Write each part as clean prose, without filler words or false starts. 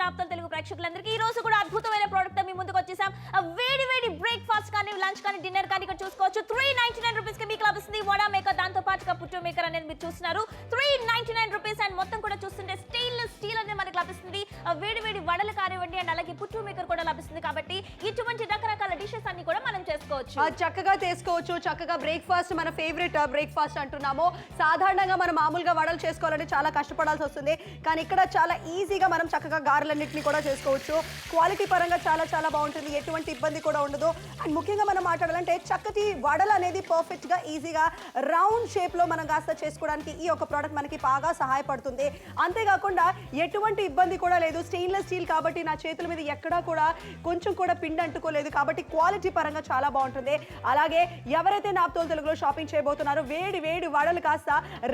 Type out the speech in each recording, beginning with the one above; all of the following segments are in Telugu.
నాప్తల్ తెలుగు ప్రేక్షకులందరికీ ఈ రోజు కూడా అద్భుతమైన ప్రోడక్ట్ తో మీ ముందుకు వచ్చేసాం. వేడి వేడి బ్రేక్ఫాస్ట్ కానీ లంచ్ కానీ డిన్నర్ కానీ ఇక్కడ చూసుకోవచ్చు. 399 రూపీస్ కి మీకు లభిస్తుంది వడా మేకర్, దాంతో పాటుగా పుట్టు మేకర్ అనేది మీరు చూస్తున్నారు. 399 రూపీస్ అండ్ మొత్తం కూడా చూస్తుంటే స్టెయిన్లెస్ స్టీల్ అనేది మనకి లభిస్తుంది. వేడి వేడి వడలు కానివ్వండి అండ్ అలాగే పుట్టు మేకర్ కూడా లభిస్తుంది. కాబట్టి ఇటువంటి రకరకాల డిషెస్ అన్ని కూడా మనం చేసుకోవచ్చు, చక్కగా చేసుకోవచ్చు. చక్కగా బ్రేక్ఫాస్ట్ మన ఫేవరెట్ బ్రేక్ఫాస్ట్ అంటున్నాము. సాధారణంగా మనం మామూలుగా వడలు చేసుకోవాలంటే చాలా కష్టపడాల్సి వస్తుంది, కానీ ఇక్కడ చాలా ఈజీగా మనం చక్కగా గారెలన్నింటినీ కూడా చేసుకోవచ్చు. క్వాలిటీ పరంగా చాలా చాలా బాగుంటుంది, ఎటువంటి ఇబ్బంది కూడా ఉండదు. అండ్ ముఖ్యంగా మనం మాట్లాడాలంటే చక్కటి వడలు అనేది పర్ఫెక్ట్గా ఈజీగా రౌండ్ షేప్లో మనం కాస్త చేసుకోవడానికి ఈ ఒక ప్రోడక్ట్ మనకి బాగా సహాయపడుతుంది. అంతేకాకుండా ఎటువంటి ఇబ్బంది కూడా లేదు. స్టెయిన్లెస్ స్టీల్ కాబట్టి నా చేతుల మీద ఎక్కడా కూడా కొంచెం కూడా పిండి అంటుకోలేదు, కాబట్టి క్వాలిటీ పరంగా చాలా బాగుంటుంది. అలాగే ఎవరైతే నాప్తోల్ తెలుగులో షాపింగ్ చేయబోతున్నారో వేడి వేడి వడలు కాస్త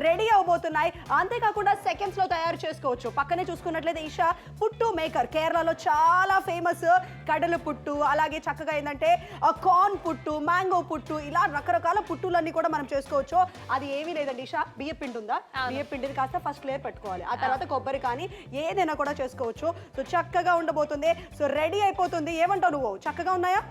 రెడీ అవబోతున్నాయి. అంతేకాకుండా సెకండ్స్లో తయారు చేసుకోవచ్చు. పక్కనే చూసుకున్నట్లయితే ఈషా పుట్టు మేకర్ కేరళలో చాలా ఫేమస్. కడల పుట్టు, అలాగే చక్కగా ఏంటంటే కార్న్ పుట్టు, మ్యాంగో పుట్టు, ఇలా రకరకాల పుట్టులన్నీ కూడా మనం చేసుకోవచ్చు. అది ఏమీ లేదండి ఈషా, బియ్య పిండి ఉందా, బియ్య పిండిని కాస్త ఫస్ట్ లేయర్ పెట్టుకోవాలి, ఆ తర్వాత కొబ్బరి కానీ ఏదైనా కూడా చేసుకోవచ్చు. సో చక్కగా ఉండబోతుంది. సో రెడీ అయిపోతుంది. ఏమంటావు నువ్వు, చక్కగా ఉన్నాయా?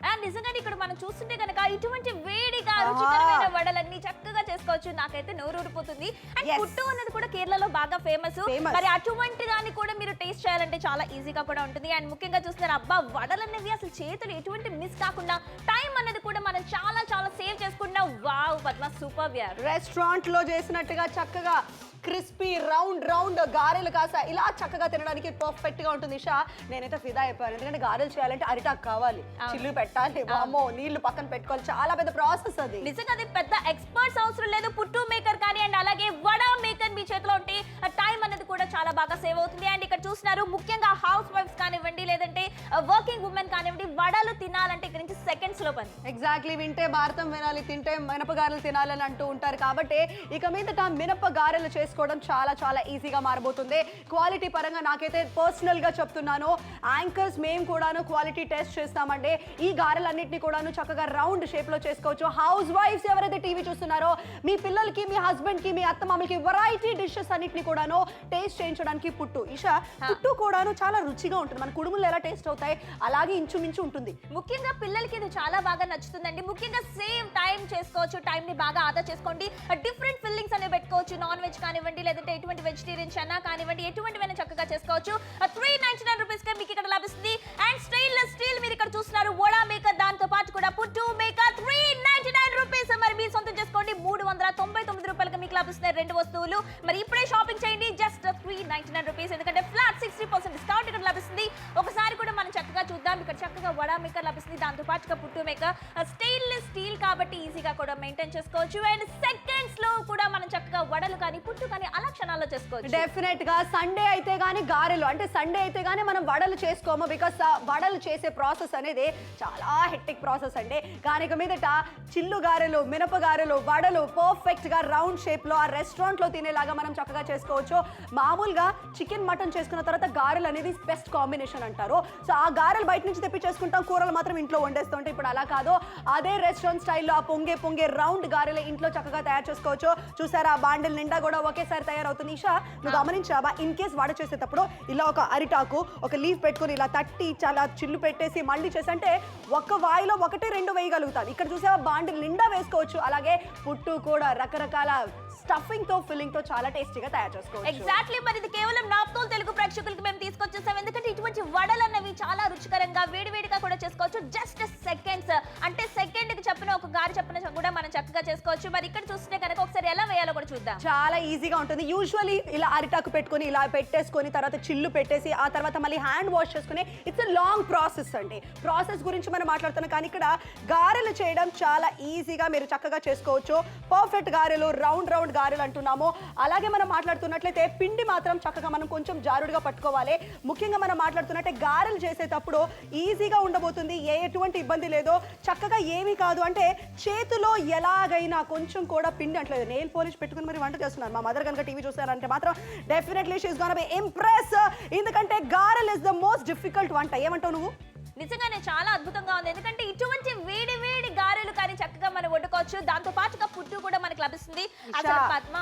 అండ్ నిజంగా ఇక్కడ మనం చూస్తుంటే కనుక ఇటువంటి వేడిగా రుచికరమైన వడలన్నీ చక్కగా చేసుకోవచ్చు. నాకైతే నోరు ఊరిపోతుంది. అండ్ పుట్టు అనేది కూడా కేరళలో బాగా ఫేమస్. మరి అటువంటి దాన్ని కూడా మీరు టేస్ట్ చేయాలంటే చాలా ఈజీగా కూడా ఉంటుంది. అండ్ ముఖ్యంగా చూస్తున్నారు అబ్బా వడలు అనేవి అసలు చేతులు ఎటువంటి మిస్ కాకుండా టైం అనేది కూడా మనం చాలా చాలా సేవ్ చేసుకుంటున్నాం. Wow Padma super వ్యార్. రెస్టారెంట్ లో చేసినట్టుగా చక్కగా క్రిస్పీ రౌండ్ రౌండ్ గారెలు కాస ఇలా చక్కగా తినడానికి పర్ఫెక్ట్ గా ఉంటుంది. ఇషా నేనైతే ఫిదా అయిపోయాను, ఎందుకంటే గారెలు చేయాలంటే అరిటాకు కావాలి, చిల్లు పెట్టాలి, అమ్మో నీళ్లు పక్కన పెట్టుకోవాలి, చాలా పెద్ద ప్రాసెస్ అది. నిజంగా అది పెద్ద ఎక్స్పర్ట్స్ అవసరం లేదు. పుట్టు మేకర్ కానీ అండ్ అలాగే వడా మేకర్ మీ చేతిలో ఉంటే టైం అనేది కూడా చాలా బాగా సేవ్ అవుతుంది. అండ్ ఇక్కడ చూస్తున్నారు ముఖ్యంగా హౌస్ వైఫ్స్ కానివ్వండి లేదంటే వర్కింగ్ ఉమెన్ కానివ్వండి వడలు తినాలంటే ఇక్కడ నుంచి సెకండ్స్ లో పని. ఎగ్జాక్ట్లీ, వింటే భారతం వినాలి, తింటే మినపగారెలు తినాలని అంటూ ఉంటారు. కాబట్టి ఇక మీదట మినపగారెలు చేసుకోవడం చాలా చాలా ఈజీగా మారబోతుంది. క్వాలిటీ పరంగా నాకైతే పర్సనల్ గా చెప్తున్నాను, యాంకర్స్ మేము కూడాను క్వాలిటీ టెస్ట్ చేస్తామండి. ఈ గారెలన్నింటినీ కూడాను చక్కగా రౌండ్ షేప్ లో చేసుకోవచ్చు. హౌస్ వైఫ్స్ ఎవరైతే టీవీ చూస్తున్నారో మీ పిల్లలకి, మీ హస్బెండ్ కి, మీ అత్తమామలకి వెరైటీ డిషెస్ అన్నింటినీ కూడాను టేస్ట్ చేయించడానికి పుట్టు. ఈషా పుట్టు కూడాను చాలా రుచిగా ఉంటుంది. మన కుడుములు ఎలా టేస్ట్ అవుతాయి అలాగే ఇంచుమించు ఉంటుంది. ముఖ్యంగా పిల్లలకి ఇది చాలా బాగా నచ్చుతుందండి. ముఖ్యంగా సేవ్ టైం చేసుకోవచ్చు, టైం ని బాగా ఆదా చేసుకోండి. డిఫరెంట్ ఫిల్లింగ్స్ అనేవి పెట్టుకోవచ్చు, నాన్ వెజ్ కానివ్వండి లేదంటే ఎటువంటి వెజిటేరియన్ చన్నా కానివ్వండి ఎటువంటివైనా చక్కగా చేసుకోవచ్చు. 399 రూపీస్ కి మీకు ఇక్కడ లభిస్తుంది. అండ్ స్టెయిన్లెస్ స్టీల్ మీరు ఇక్కడ చూస్తున్నారు వడా మేకర్, దాంతో పాటు కూడా పుట్టు మేకర్ 399 రూపీస్. మరి మీరు సొంతం చేసుకోండి. 399 రూపాయలకి మీకు లభిస్తున్నాయి రెండు వస్తువులు. మరి ఇప్పుడే షాపింగ్ చేయండి, జస్ట్ 399 రూపీస్, ఎందుకంటే ఫ్లాట్ 60% డిస్కౌంట్ ఇక్కడ లభిస్తుంది. ఒకసారి కూడా మనం చక్కగా చూద్దాం. ఇక్కడ చక్కగా వడా మేకర్ లభిస్తుంది, దాంతో పాటుగా పుట్టు మేకర్. స్టెయిన్లెస్ స్టీల్ కాబట్టి ఈజీగా కూడా మెయింటైన్ చేసుకోవచ్చు. అండ్ సెకండ్స్ లో కూడా మనం చక్కగా వడలు కానీ పుట్టు కానీ అలా క్షణాల్లో చేసుకోవచ్చు. డెఫినెట్ గా సండే అయితే గానీ గారెలు, అంటే సండే అయితే గానీ మనం వడలు చేసుకోము, బికాస్ వడలు చేసే ప్రాసెస్ అనేది చాలా హెక్టిక్ ప్రాసెస్ అండి. కానీ ఇక మీదట చిల్లు గారెలు, మినప గారెలు, వడలు పర్ఫెక్ట్ గా రౌండ్ షేప్ లో ఆ రెస్టారెంట్ లో తినేలాగా మనం చక్కగా చేసుకోవచ్చు. మామూలుగా చికెన్ మటన్ చేసుకున్న తర్వాత గారెలు అనేది బెస్ట్ కాంబినేషన్ అంటారు. సో ఆ గారెలు బయట నుంచి తెప్పి చేసుకుంటాం, కూరలు మాత్రం ఇంట్లో వండేస్తుంటే ఇప్పుడు అలా కాదు. అదే రెస్టారెంట్ స్టైల్లో ఆ పొంగే రౌండ్ గారెలు ఇంట్లో చక్కగా తయారు చేసుకోవచ్చు. చూసారా ఆ బాండిల్ నిండా కూడా ఒకేసారి తయారవుతుంది. ఈషా నువ్వు గమనించావా, ఇన్ కేస్ వడ చేసేటప్పుడు ఇలా ఒక అరిటాకు, ఒక లీఫ్ పెట్టుకుని ఇలా తట్టి చాలా చిల్లు పెట్టేసి మళ్ళీ చేసంటే ఒక్క వాయిలో ఒకటే రెండు వేయగలుగుతాను. ఇక్కడ చూసావా బాండిల్ నిండా వేసుకోవచ్చు. అలాగే పుట్టు కూడా రకరకాల స్టఫింగ్ తో ఫిల్లింగ్ తో చాలా టేస్టీగా తయారు చేసుకోవచ్చు. ఎగ్జాక్ట్లీ, మరి ఇది కేవలం నాప్తోల్ తెలుగు ప్రేక్షకులకు మేము తీసుకొచ్చేసాం. ఎందుకంటే ఇటువంటి వడలు అన్నవి చాలా రుచికరంగా వేడివేడిగా కూడా చేసుకోవచ్చు. జస్ట్ సెకండ్స్, అంటే సెకండ్ కి చెప్పిన ఒక గారి చెప్పిన కూడా మనం చక్కగా చేసుకోవచ్చు. మరి ఇక్కడ చూస్తే కనుక ఒకసారి ఎలా వేయాలో కూడా చూద్దాం. చాలా ఈజీగా ఉంటుంది. యూజువల్లీ ఇలా అరిటాకు పెట్టుకొని ఇలా పెట్టేసుకొని తర్వాత చిల్లు పెట్టేసి ఆ తర్వాత మళ్ళీ హ్యాండ్ వాష్ చేసుకుని ఇట్స్ లాంగ్ ప్రాసెస్ అండి. ప్రాసెస్ గురించి మనం మాట్లాడుతున్నాం, కానీ ఇక్కడ గారెలు చేయడం చాలా ఈజీగా మీరు చక్కగా చేసుకోవచ్చు. పర్ఫెక్ట్ గారెలు, రౌండ్ రౌండ్ గారెలు అంటున్నాము. అలాగే మనం మాట్లాడుతున్నట్లయితే పిండి మాత్రం చక్కగా మనం కొంచెం జారుడుగా పట్టుకోవాలి. ముఖ్యంగా మనం మాట్లాడుతున్నట్టే గారెలు చేసేటప్పుడు ఈజీగా ఉండబోతుంది, ఎటువంటి ఇబ్బంది లేదు. చక్కగా ఏమీ కాదు, అంటే చేతిలో ఎలాగైనా కొంచెం కూడా పిండి అంటలేదు. నెయిల్ పాలిష్ పెట్టుకుని మరి వంట చేస్తున్నారు. మా మదర్ కనుక టీవీ చూస్తారంటే మాత్రం definitely she is gonna B impress, ఎందుకంటే గారెలు ఇస్ ద మోస్ట్ డిఫికల్ట్ వంట. ఏమంటావు నువ్వు? నిజంగానే చాలా అద్భుతంగా ఉంది. ఎందుకంటే ఇటువంటి వేడి వేడి గారెలు కానీ చక్కగా మనం వండుకోవచ్చు. దాంతో పాటుగా పుట్టు కూడా మనకి లభిస్తుంది. అసలు పద్మ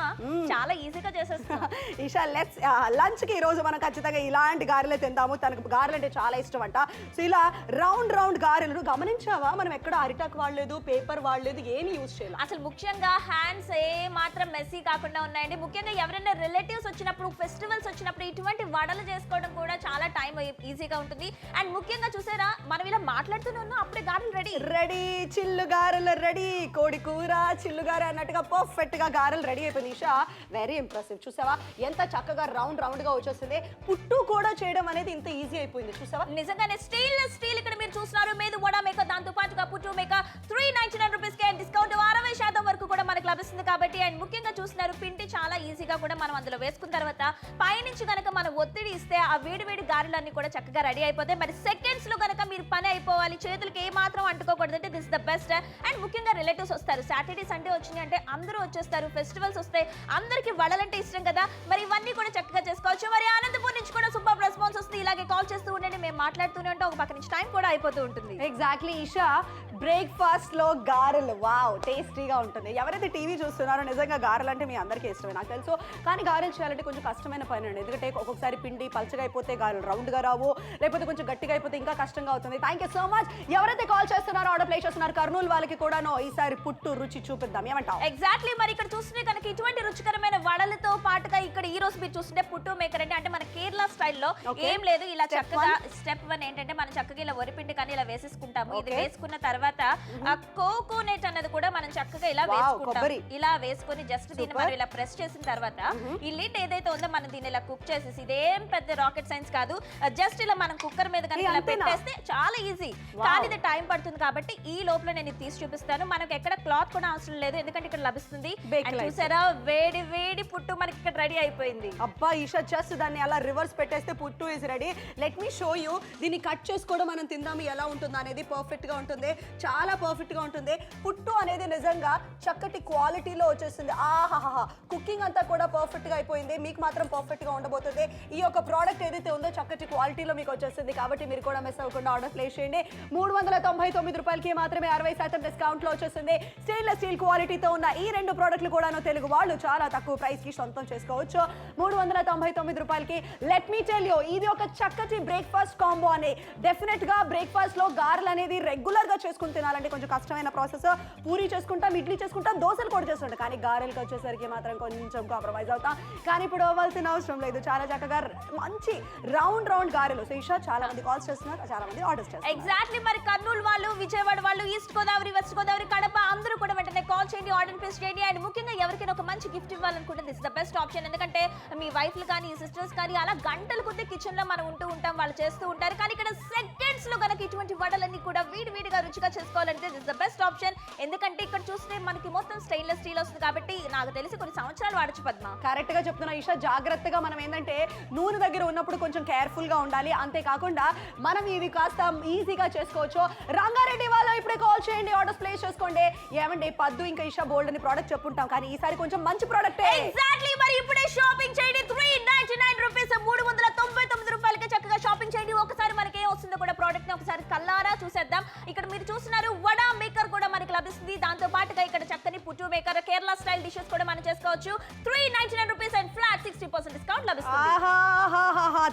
చాలా ఈజీగా చేసేస్తాం. ఈషా లెట్స్ లంచ్ కి ఈ రోజు మనం ఖచ్చితంగా ఇలాంటి గారెలే తిందాము. తనకు గారెలు అంటే చాలా ఇష్టం అంట. సో ఇలా రౌండ్ గారెలు గమనించావా, మనం ఎక్కడ అరిటాక్ వాడలేదు, పేపర్ వాడలేదు, ఏమి యూజ్ చేయాలి. అసలు ముఖ్యంగా హ్యాండ్స్ ఏ మాత్రం మెస్సీ కాకుండా ఉన్నాయండి. ముఖ్యంగా ఎవరైనా రిలేటివ్స్ వచ్చినప్పుడు, ఫెస్టివల్స్ వచ్చినప్పుడు ఇటువంటి వడలు చేసుకోవడం కూడా చాలా టైం ఈజీగా ఉంటుంది. అండ్ ముఖ్యంగా చూసారా, మనం ఇలా మాట్లాడుతూనే ఉన్నాం, అప్పుడే గారెలు రెడీ చిల్లు గారెలు రెడీ. కోడి కూర చిల్లు గారె అన్నట్టుగా పర్ఫెక్ట్ గా గారెలు రెడీ అయిపోయింది. Isha very impressive. చూసావా ఎంత చక్కగా రౌండ్ గా వచ్చేస్తుంది. పుట్టు కూడా చేయడం అనేది ఇంత ఈజీ అయిపోయింది. చూసావా నిజంగానే స్టీల్ ఇక్కడ మీరు చూస్తున్నారు. మేదు వడ మేక, దాంతో పాటుగా పుట్టు మేక 399 రూపీస్ కి డిస్కౌంట్ 60% వరకు కూడా మనకు లభిస్తుంది కాబట్టి. అండ్ ముఖ్యంగా చూస్తున్నారు, పిండి చాలా ఈజీగా కూడా మనం అందులో వేసుకున్న తర్వాత పైనుంచి కనుక మనం ఒత్తిడి ఇస్తే ఆ వేడి గారెలన్నీ కూడా చక్కగా రెడీ అయిపోతాయి. మరి సెకండ్స్ లో కనుక మీరు పని అయిపోవాలి, చేతులకి ఏ మాత్రం అంటుకోకూడదు అంటే దిస్ ద బెస్ట్. అండ్ ముఖ్యంగా రిలేటివ్స్ వస్తారు, సాటర్డే సండే వచ్చింది అంటే అందరూ వచ్చేస్తారు. ఫెస్టివల్స్ వస్తే అందరికి వడలంటే ఇష్టం కదా, మరి ఇవన్నీ కూడా చక్కగా చేసుకోవచ్చు. మరి అనంతపూర్ నుంచి కూడా సూపర్ రెస్పాన్స్ వస్తుంది. ఇలాగే కాల్ చేస్తూ ఉండండి, మేము మాట్లాడుతూనే ఉంటాం. ఒక పక్క నుంచి టైం కూడా అయిపోతూ ఉంటుంది. ఎగ్జాక్ట్లీ ఈషా, బ్రేక్ఫాస్ట్ లో గారెలు వావ్ టేస్టీగా ఉంటుంది. ఎవరైతే టీవీ చూస్తున్నారో నిజంగా గారెలు అంటే మీ అందరికీ ఇష్టమే నాకు తెలుసు. కానీ గారెలు చేయాలంటే కొంచెం కష్టమైన పని అండి. ఎందుకంటే ఒక్కొక్కసారి పిండి పల్చగా అయిపోతే గారెలు రౌండ్గా రావు, లేకపోతే కొంచెం గట్టిగా అయిపోతే ఇంకా కష్టంగా అవుతుంది. Thank you so much. ఎవరైతే కాల్ చేస్తున్నారో, ఆర్డర్ ప్లేస్ చేస్తున్నారు కర్నూలు వాళ్ళకి కూడాను ఈసారి పుట్టు రుచి చూపిద్దాం. ఏమంటావు? ఎగ్జాక్ట్లీ. మరి ఇక్కడ చూస్తుంటే కనుక ఇటువంటి రుచికరమైన వడలతో పాటుగా ఇక్కడ ఈ రోజు మీరు చూస్తుంటే పుట్టు మేకర్ అంటే మన కేరళ స్టైల్లో ఏం లేదు. ఇలా చక్కగా స్టెప్ 1 ఏంటంటే మనం చక్కగా ఇలా వరిపిండి కానీ ఇలా వేసేసుకుంటాము. ఇది వేసుకున్న తర్వాత ఆ కోకోనట్ అన్నది కూడా మనం చక్కగా ఇలా వేసుకుంటాం. ఇలా వేసుకొని జస్ట్ దీన్ని మనం ఇలా ప్రెస్ చేసిన తర్వాత ఈ లిడ్ ఏదైతే ఉందో మనం దీన్ని ఇలా కుక్ చేసేసి, ఇదేం పెద్ద రాకెట్ సైన్స్ కాదు, జస్ట్ ఇలా మనం కుక్కర్ మీద కనుక ఇలా పెట్టేస్తే చాలా ఈజీ. కానీ ఇది టైం పడుతుంది కాబట్టి ఈ లోపల నేను తీసి చూపిస్తాను. మనకి ఎక్కడ క్లాత్ కూడా అవసరం లేదు, ఎందుకంటే ఇక్కడ లభిస్తుంది. చూసారా, వేడి పుట్టు మనకి ఇక్కడ రెడీ అయిపోయింది. అబ్బా ఈషా, జస్ట్ దాన్ని అలా రివర్స్ పెట్టేస్తే పుట్టు is ready. Let me show you. దీన్ని కట్ చేసుకోవడం మనం తిందాము ఎలా ఉంటుందో అనేది. పర్ఫెక్ట్ గా ఉంటుంది, చాలా పర్ఫెక్ట్ గా ఉంటుంది. పుట్టు అనేది నిజంగా చక్కటి క్వాలిటీలో వచ్చేస్తుంది. ఆహాహా, కుకింగ్ అంతా కూడా పర్ఫెక్ట్ గా అయిపోయింది. మీకు మాత్రం పర్ఫెక్ట్ గా ఉండబోతుంది. ఈ యొక్క ప్రోడక్ట్ ఏదైతే ఉందో చక్కటి క్వాలిటీలో మీకు వచ్చేస్తుంది కాబట్టి మీరు కూడా మిస్ అవ్వకుండా ఆర్డర్ ప్లేస్ చేయండి. 399 రూపాయలకి మాత్రమే 60% డిస్కౌంట్ లో వచ్చేస్తుంది. స్టెయిన్లెస్ స్టీల్ క్వాలిటీతో ఉన్న ఈ 2 ప్రోడక్ట్లు కూడాను తెలుగు వాళ్ళు చాలా తక్కువ ప్రైస్ కి సొంతం చేసుకోవచ్చు. 399 రూపాయలకి. లెట్ మీ టెల్ యూ, ఇది ఒక చక్కటి బ్రేక్ఫాస్ట్ కాంబో అని. డెఫినెట్ గా బ్రేక్ఫాస్ట్ లో గారెలు అనేది రెగ్యులర్ గా చేసుకుని తినాలంటే కొంచెం కష్టమైన ప్రాసెస్. పూరి చేసుకుంటాం, ఇడ్లీ చేసుకుంటాం, దోశలు కూడా చేసుకుంటాం. కానీ గారెలకు వచ్చేసరికి మాత్రం కొంచెం కాంప్రమైజ్ అవుతాం. కానీ ఇప్పుడు అవ్వాల్సిన అవసరం లేదు. చాలా చక్కగా మంచి రౌండ్ గారెలు. సో ఈషా, చాలా మంది కాల్స్ చేస్తున్నారు, చాలా మంది ఆర్డర్స్ చేస్తున్నారు. ఎగ్జాక్ట్లీ. మరి కర్నూలు వాళ్ళు, విజయవాడ వాళ్ళు, ఈస్ట్ గోదావరి, వెస్ట్ గోదావరి, కడప అందరూ కూడా వెంటనే కాల్ చేయండి, ఆర్డర్ ప్లేస్ చేయండి. అండ్ ముఖ్యంగా ఎవరికైనా ఒక మంచి గిఫ్ట్ ఇవ్వాలనుకుంటే దిస్ ద బెస్ట్ ఆప్షన్. ఎందుకంటే మీ వైఫ్లు కానీ సిస్టర్స్ కానీ అలా గంటల కొద్ది కిచెన్ లో మనం ఉంటూ ఉంటాం, వాళ్ళు చేస్తూ ఉంటారు. కానీ ఇక్కడ సెకండ్స్ లో కనుక ఇటువంటి వడలన్నీ కూడా వీడిగా రుచిగా చేసుకోవాలంటే దిస్ ద బెస్ట్ ఆప్షన్. ఎందుకంటే ఇక్కడ చూస్తే మనకి మొత్తం స్టెయిన్లెస్ స్టీల్ వస్తుంది కాబట్టి నాకు తెలిసి కొన్ని సంవత్సరాలు వాడచ్చు. పద్మ కరెక్ట్ గా చెప్తున్నా ఈషా. జాగ్రత్తగా మనం ఏంటంటే నూనె దగ్గర ఉన్నప్పుడు కొంచెం కేర్ఫుల్ గా ఉండాలి. అంతేకాకుండా మనం ఇవి కాస్త ఈజీగా చేసుకోవచ్చు. రంగారెడ్డి వాళ్ళు ఇప్పుడే కాల్ చేయండి, ఆర్డర్స్ ప్లేస్ చేసుకోండి. ఏమంటే పద్దు ఇంకా ఈషా బోల్డ్ అని ప్రోడక్ట్ చెప్పుంటాం, కానీ ఈసారి కొంచెం మంచి ప్రోడక్ట్. ఎగ్జాక్ట్లీ. మరి ఇప్పుడే షాపింగ్ చేయండి. 399 రూపీస్, 399 రూపాయలకి చక్కగా షాపింగ్ చేయండి. ఒకసారి మనకి ఏం వస్తుందో కూడా ప్రోడక్ట్ ని ఒకసారి కల్లారా చూసేద్దాం. ఇక్కడ మీరు చూస్తున్నారు వడ మేకర్ కూడా మనకి లభిస్తుంది. దాంతో పాటుగా ఇక్కడ చక్కని పుట్టు మేకర్, కేరళ స్టైల్ డిషెస్ కూడా మనం చేసుకోవచ్చు. 399 రూపీస్ అండ్ ఫ్లాట్ 60% డిస్కౌంట్ లభిస్తుంది.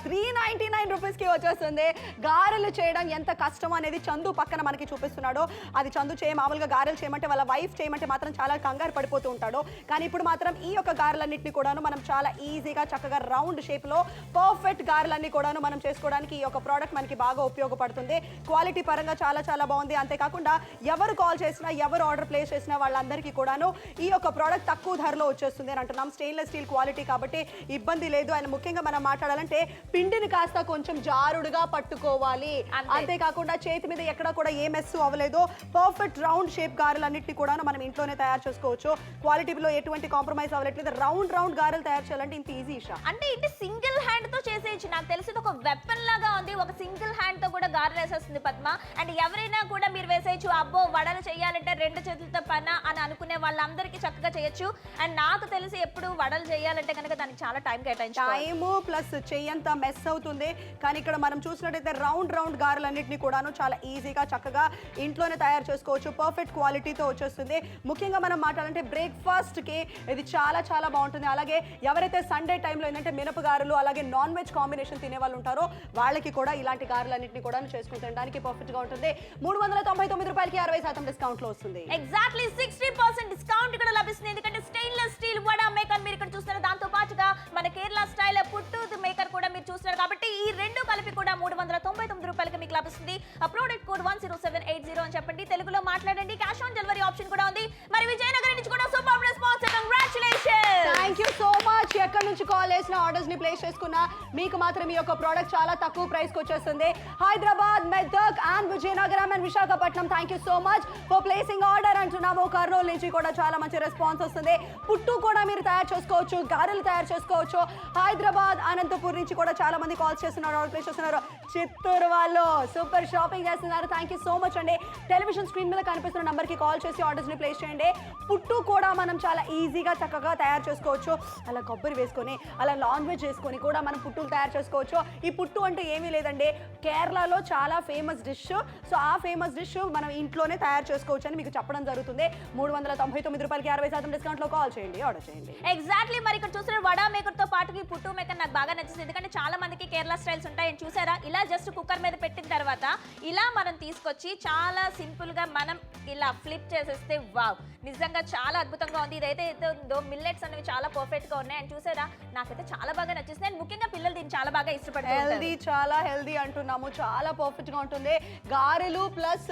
399 రూపీస్ కి వచ్చేస్తుంది. గారెలు చేయడం ఎంత కష్టం అనేది చందు పక్కన మనకి చూపిస్తున్నాడు. అది చందు మామూలుగా గారెలు చేయమంటే వాళ్ళ వైఫ్ చేయమంటే మాత్రం చాలా కంగారు పడిపోతూ ఉంటాడు. కానీ ఇప్పుడు మాత్రం ఈ యొక్క గారెలన్నింటినీ కూడాను మనం చాలా ఈజీగా చక్కగా రౌండ్ షేప్ లో పర్ఫెక్ట్ గారెలన్నీ కూడాను మనం చేసుకోవడానికి ఈ యొక్క ప్రోడక్ట్ మనకి బాగా ఉపయోగపడుతుంది. క్వాలిటీ పరంగా చాలా బాగుంది. అంతేకాకుండా ఎవరు కాల్ చేసినా, ఎవరు ఆర్డర్ ప్లేస్ చేసినా వాళ్ళందరికీ కూడాను ఈ యొక్క ప్రోడక్ట్ తక్కువ ధరలో వచ్చేస్తుంది అని అంటున్నాం. స్టెయిన్లెస్ స్టీల్ క్వాలిటీ కాబట్టి ఇబ్బంది లేదు. అండ్ ముఖ్యంగా మనం మాట్లాడాలంటే పిండిని కాస్త కొంచెం జారుడుగా పట్టుకోవాలి. అంతేకాకుండా చేతి మీద ఎక్కడ కూడా ఏ మెస్ అవ్వలేదు. పర్ఫెక్ట్ రౌండ్ షేప్ గారెలన్నింటినీ కూడా మనం ఇంట్లోనే తయారు చేసుకోవచ్చు. క్వాలిటీలో ఎటువంటి కాంప్రమైజ్ అవ్వట్లేదు. రౌండ్ గారెలు తయారు చేయాలంటే ఇంత ఈజీ ఇషా. అంటే ఇది సింగిల్ హ్యాండ్ తో చేసేయచ్చు. నాకు తెలిసి ఒక వెపన్ లాగా ఉంది. ఒక సింగిల్ హ్యాండ్ తో కూడా గారెలు వేసేస్తుంది పద్మ. అండ్ ఎవరైనా కూడా మీరు వేసేయచ్చు. అబ్బో వడలు చేయాలంటే రెండు చేతులతో పనా అని అనుకునే వాళ్ళందరికీ చక్కగా చేయొచ్చు. అండ్ నాకు తెలిసి ఎప్పుడు వడలు చేయాలంటే కనుక దానికి చాలా టైం కేటాయించాలి. టైము ప్లస్ చెయ్యంతా మెస్ అవుతుంది. కానీ ఇక్కడ మనం చూసినట్టయితే రౌండ్ గారెలన్నింటినీ కూడాను చాలా ఈజీగా చక్కగా ఇంట్లోనే తయారు చేసుకోవచ్చు. పర్ఫెక్ట్ క్వాలిటీతో వచ్చేస్తుంది. ముఖ్యంగా మనం మాట్లాడాలంటే బ్రేక్ఫాస్ట్కి ఇది చాలా చాలా బాగుంటుంది. అలాగే ఎవరైతే సండే టైంలో ఏంటంటే మినపగారెలు అలాగే నాన్ వెజ్ కాంబినేషన్ తినే వాళ్ళు ఉంటారో వాళ్ళకి కూడా ఇలాంటి గారెలన్నింటినీ కూడా చేసుకుని తినడానికి పర్ఫెక్ట్గా ఉంటుంది. 399 రూపాయలకి 60% డిస్కౌంట్లో వస్తుంది. ఎగ్జాక్ట్లీ 60% డిస్కౌంట్ ఇక్కడ లభిస్తుంది. ఎందుకంటే స్టెయిన్లెస్ స్టీల్ వడా మేకర్ మీరు ఇక్కడ చూస్తున్నారు. దాంతో పాటుగా మన కేరళ స్టైల్ పుట్టు మేకర్ కూడా మీరు చూస్తున్నారు. కాబట్టి ఈ రెండు కలిపి కూడా 399 రూపాయలకి మీకు లభిస్తుంది. ఆ ప్రోడక్ట్ కోడ్ 10780 అని చెప్పండి. తెలుగులో మాట్లాడండి. క్యాష్ ఆన్ డెలివరీ ఆప్షన్ కూడా ఉంది. మరి విజయనగరం నుంచి కూడా super response. Congratulations. Thank you so much. ఎక్కడి నుంచి కాల్ చేసిన ఆర్డర్స్ ని ప్లేస్ చేసుకున్నా మీకు మాత్రం ఈ యొక్క ప్రోడక్ట్ చాలా తక్కువ ప్రైస్ కి వచ్చేస్తుంది. Hyderabad, Medak and Vizianagaram and Visakhapatnam thank you so much for placing order అంటున్నాము. కర్నూలు నుంచి కూడా చాలా మంచి రెస్పాన్స్ వస్తుంది. పుట్టు కూడా మీరు తయారు చేసుకోవచ్చు, గారెలు తయారు చేసుకోవచ్చు. హైదరాబాద్, అనంతపూర్ నుంచి కూడా చాలా మంది కాల్స్ చేస్తున్నారు, ఆర్డర్ ప్లేస్ చేస్తున్నారు. చిత్తూరు వాళ్ళు సూపర్ షాపింగ్ చేస్తున్నారు. థ్యాంక్ యూ సో మచ్ అండి. టెలివిజన్ స్క్రీన్ మీద కనిపిస్తున్న నంబర్ కి కాల్ చేసి ఆర్డర్స్ ని ప్లేస్ చేయండి. పుట్టు కూడా మనం చాలా ఈజీగా చక్కగా తయారు చేసుకోవచ్చు. అలా కొబ్బరి వేసుకొని అలా నాన్ వెజ్ వేసుకొని కూడా మనం పుట్టులు తయారు చేసుకోవచ్చు. ఈ పుట్టు అంటే ఏమీ లేదండి, కేరళలో చాలా ఫేమస్ డిష్. సో ఆ ఫేమస్ డిష్ మనం ఇంట్లోనే తయారు చేసుకోవచ్చు అని మీకు చెప్పడం జరుగుతుంది. 399 రూపాయలకి 60% డిస్కౌంట్లో కాల్ చేయండి, ఆర్డర్ చేయండి. ఎగ్జాక్ట్లీ. మరి ఇక్కడ చూసిన వడా మేకర్ తో పాటు ఈ పుట్టు మేకర్ నాకు బాగా నచ్చింది. ఎందుకంటే చాలా మందికి కేరళ స్టైల్స్ ఉంటాయని చూసారా. ఇలా జస్ట్ కుక్కర్ మీద పెట్టిన తర్వాత ఇలా మనం తీసుకొచ్చి చాలా సింపుల్ గా మనం ఇలా ఫ్లిప్ చేసేస్తే వావ్, నిజంగా చాలా అద్భుతంగా ఉంది. ఇదైతే ఉందో మిల్లెట్స్ అనేవి చాలా పర్ఫెక్ట్ గా ఉన్నాయి. అండ్ చూసారా, నాకైతే చాలా బాగా నచ్చింది. అండ్ ముఖ్యంగా పిల్లలు దీన్ని చాలా బాగా ఇష్టపడతారు. హెల్దీ, చాలా హెల్దీ అంటున్నాము. చాలా పర్ఫెక్ట్ గా ఉంటుంది. గారెలు ప్లస్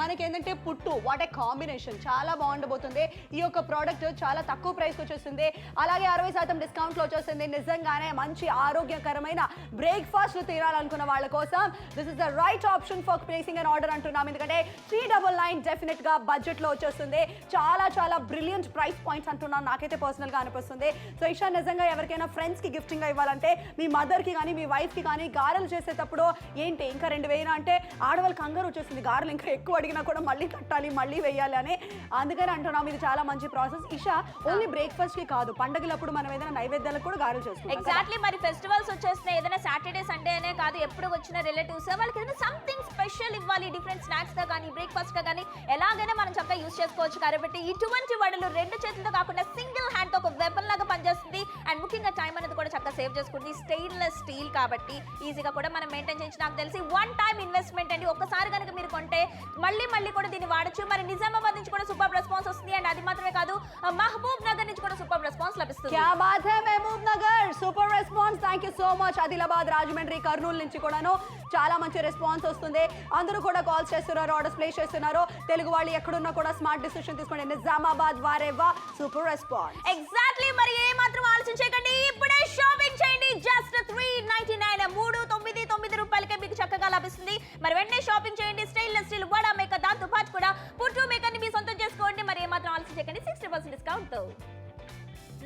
మనకి ఏంటంటే పుట్టు, వాట్ ఏ కాంబినేషన్, చాలా బాగుండబోతుంది. ఈ యొక్క ప్రోడక్ట్ చాలా తక్కువ ప్రైస్ వచ్చేస్తుంది. అలాగే 60% డిస్కౌంట్ లో వచ్చేస్తుంది. నిజంగానే మంచి ఆరోగ్యకరమైన బ్రేక్ఫాస్ట్ తినాలనుకున్న వాళ్ళ కోసం this is the right option for placing and order అంటున్నాం. ఎందుకంటే 399 డెఫినెట్ గా బడ్జెట్ లో వచ్చేస్తుంది. చాలా చాలా బ్రిలియంట్ ప్రైస్ పాయింట్స్ అంటున్నాను, నాకైతే పర్సనల్ గా అనిపిస్తుంది. సో ఇషా, నిజంగా ఎవరికైనా ఫ్రెండ్స్ కి గిఫ్టింగ్ గా ఇవ్వాలంటే మీ మదర్ కి కానీ మీ వైఫ్ కి కానీ గారెలు చేసేటప్పుడు ఏంటి ఇంకా 2 వేయనా అంటే ఆడవాళ్ళు కంగారు వచ్చేస్తుంది. గారెలు ఇంకా ఎక్కువ అడిగినా కూడా మళ్ళీ కట్టాలి, మళ్ళీ వేయాలి అని. అందుకని అంటున్నాం ఇది చాలా మంచి ప్రాసెస్. ఇషా, ఓన్లీ బ్రేక్ఫాస్ట్ కి కాదు, పండుగలప్పుడు మనం ఏదైనా నైవేద్యాలకు కూడా గారెలు చేసుకుంటాం. ఎగ్జాక్ట్లీ. మరి ఫెస్టివల్స్ వచ్చేస్తున్నాయి, ఏదైనా సాటర్డే సండే అనే కాదు, ఎప్పుడు వచ్చిన రిలేటివ్స్ వాళ్ళకి ఏదైనా సంథింగ్ స్పెషల్ ఇవ్వాలి, డిఫరెంట్ స్నాక్స్ గా కానీ బ్రేక్ఫాస్ట్ గా కానీ ఎలాగైనా మనం చక్కగా యూస్ చేసుకోవచ్చు. కాబట్టి ఇటువంటి వడలు రెండు చేతులతో కాకుండా సింగిల్ హ్యాండ్ తో ఒక వెపన్ లాగా పనిచేస్తుంది. అండ్ ముఖ్యంగా టైం అనేది కూడా చక్కగా సేవ్ చేసుకుంటుంది. స్టెయిన్లెస్ స్టీల్ కాబట్టి ఈజీగా కూడా మనం మెయింటైన్ చేయొచ్చు. నాకు తెలిసి వన్ టైం ఇన్వెస్ట్మెంట్ అండి. ఒక్కసారి కనుక మీరు కొంటే మళ్ళీ కూడా దీన్ని వాడచ్చు. మరి నిజామాబాద్ నుంచి కూడా సూపర్ రెస్పాన్స్ వస్తుంది. అండ్ అది మాత్రమే కాదు, మహబూబ్ నగర్ నుంచి కూడా సూపర్ రెస్పాన్స్ లభిస్తుంది. క్యా బాత్ హై, Mahbubnagar super response. Thank you so much. Adilabad, Rajahmundry, Kurnool నుంచి కూడాను చాలా మంచి రెస్పాన్స్ వస్తుంది. అందరూ కూడా కాల్స్ చేస్తున్నారు, ఆర్డర్స్ ప్లేస్ చేస్తున్నారు. తెలుగు వాళ్ళు ఎక్కడున్నా కూడా స్మార్ట్ డిసిషన్ తీసుకోండి. నిజామాబాద్ వారేవా సూపర్ రెస్పాన్స్. ఎగ్జాక్ట్లీ. మరి ఏ మాత్రం ఆలోచన చేయకండి, ఇప్పుడే షాపింగ్ చేయండి. జస్ట్ 399 రూపాయలకే మీకు చక్కగా లభిస్తుంది. మరి వెంటనే షాపింగ్ చేయండి. స్టెయిన్లెస్ స్టీల్ వడా మేకర్, దాంతో పాటు కూడా పుట్టు మేకర్ ని మీ సొంతం చేసుకోండి. మరి ఏ మాత్రం ఆలోచన చేయకండి, 60% డిస్కౌంట్ తో.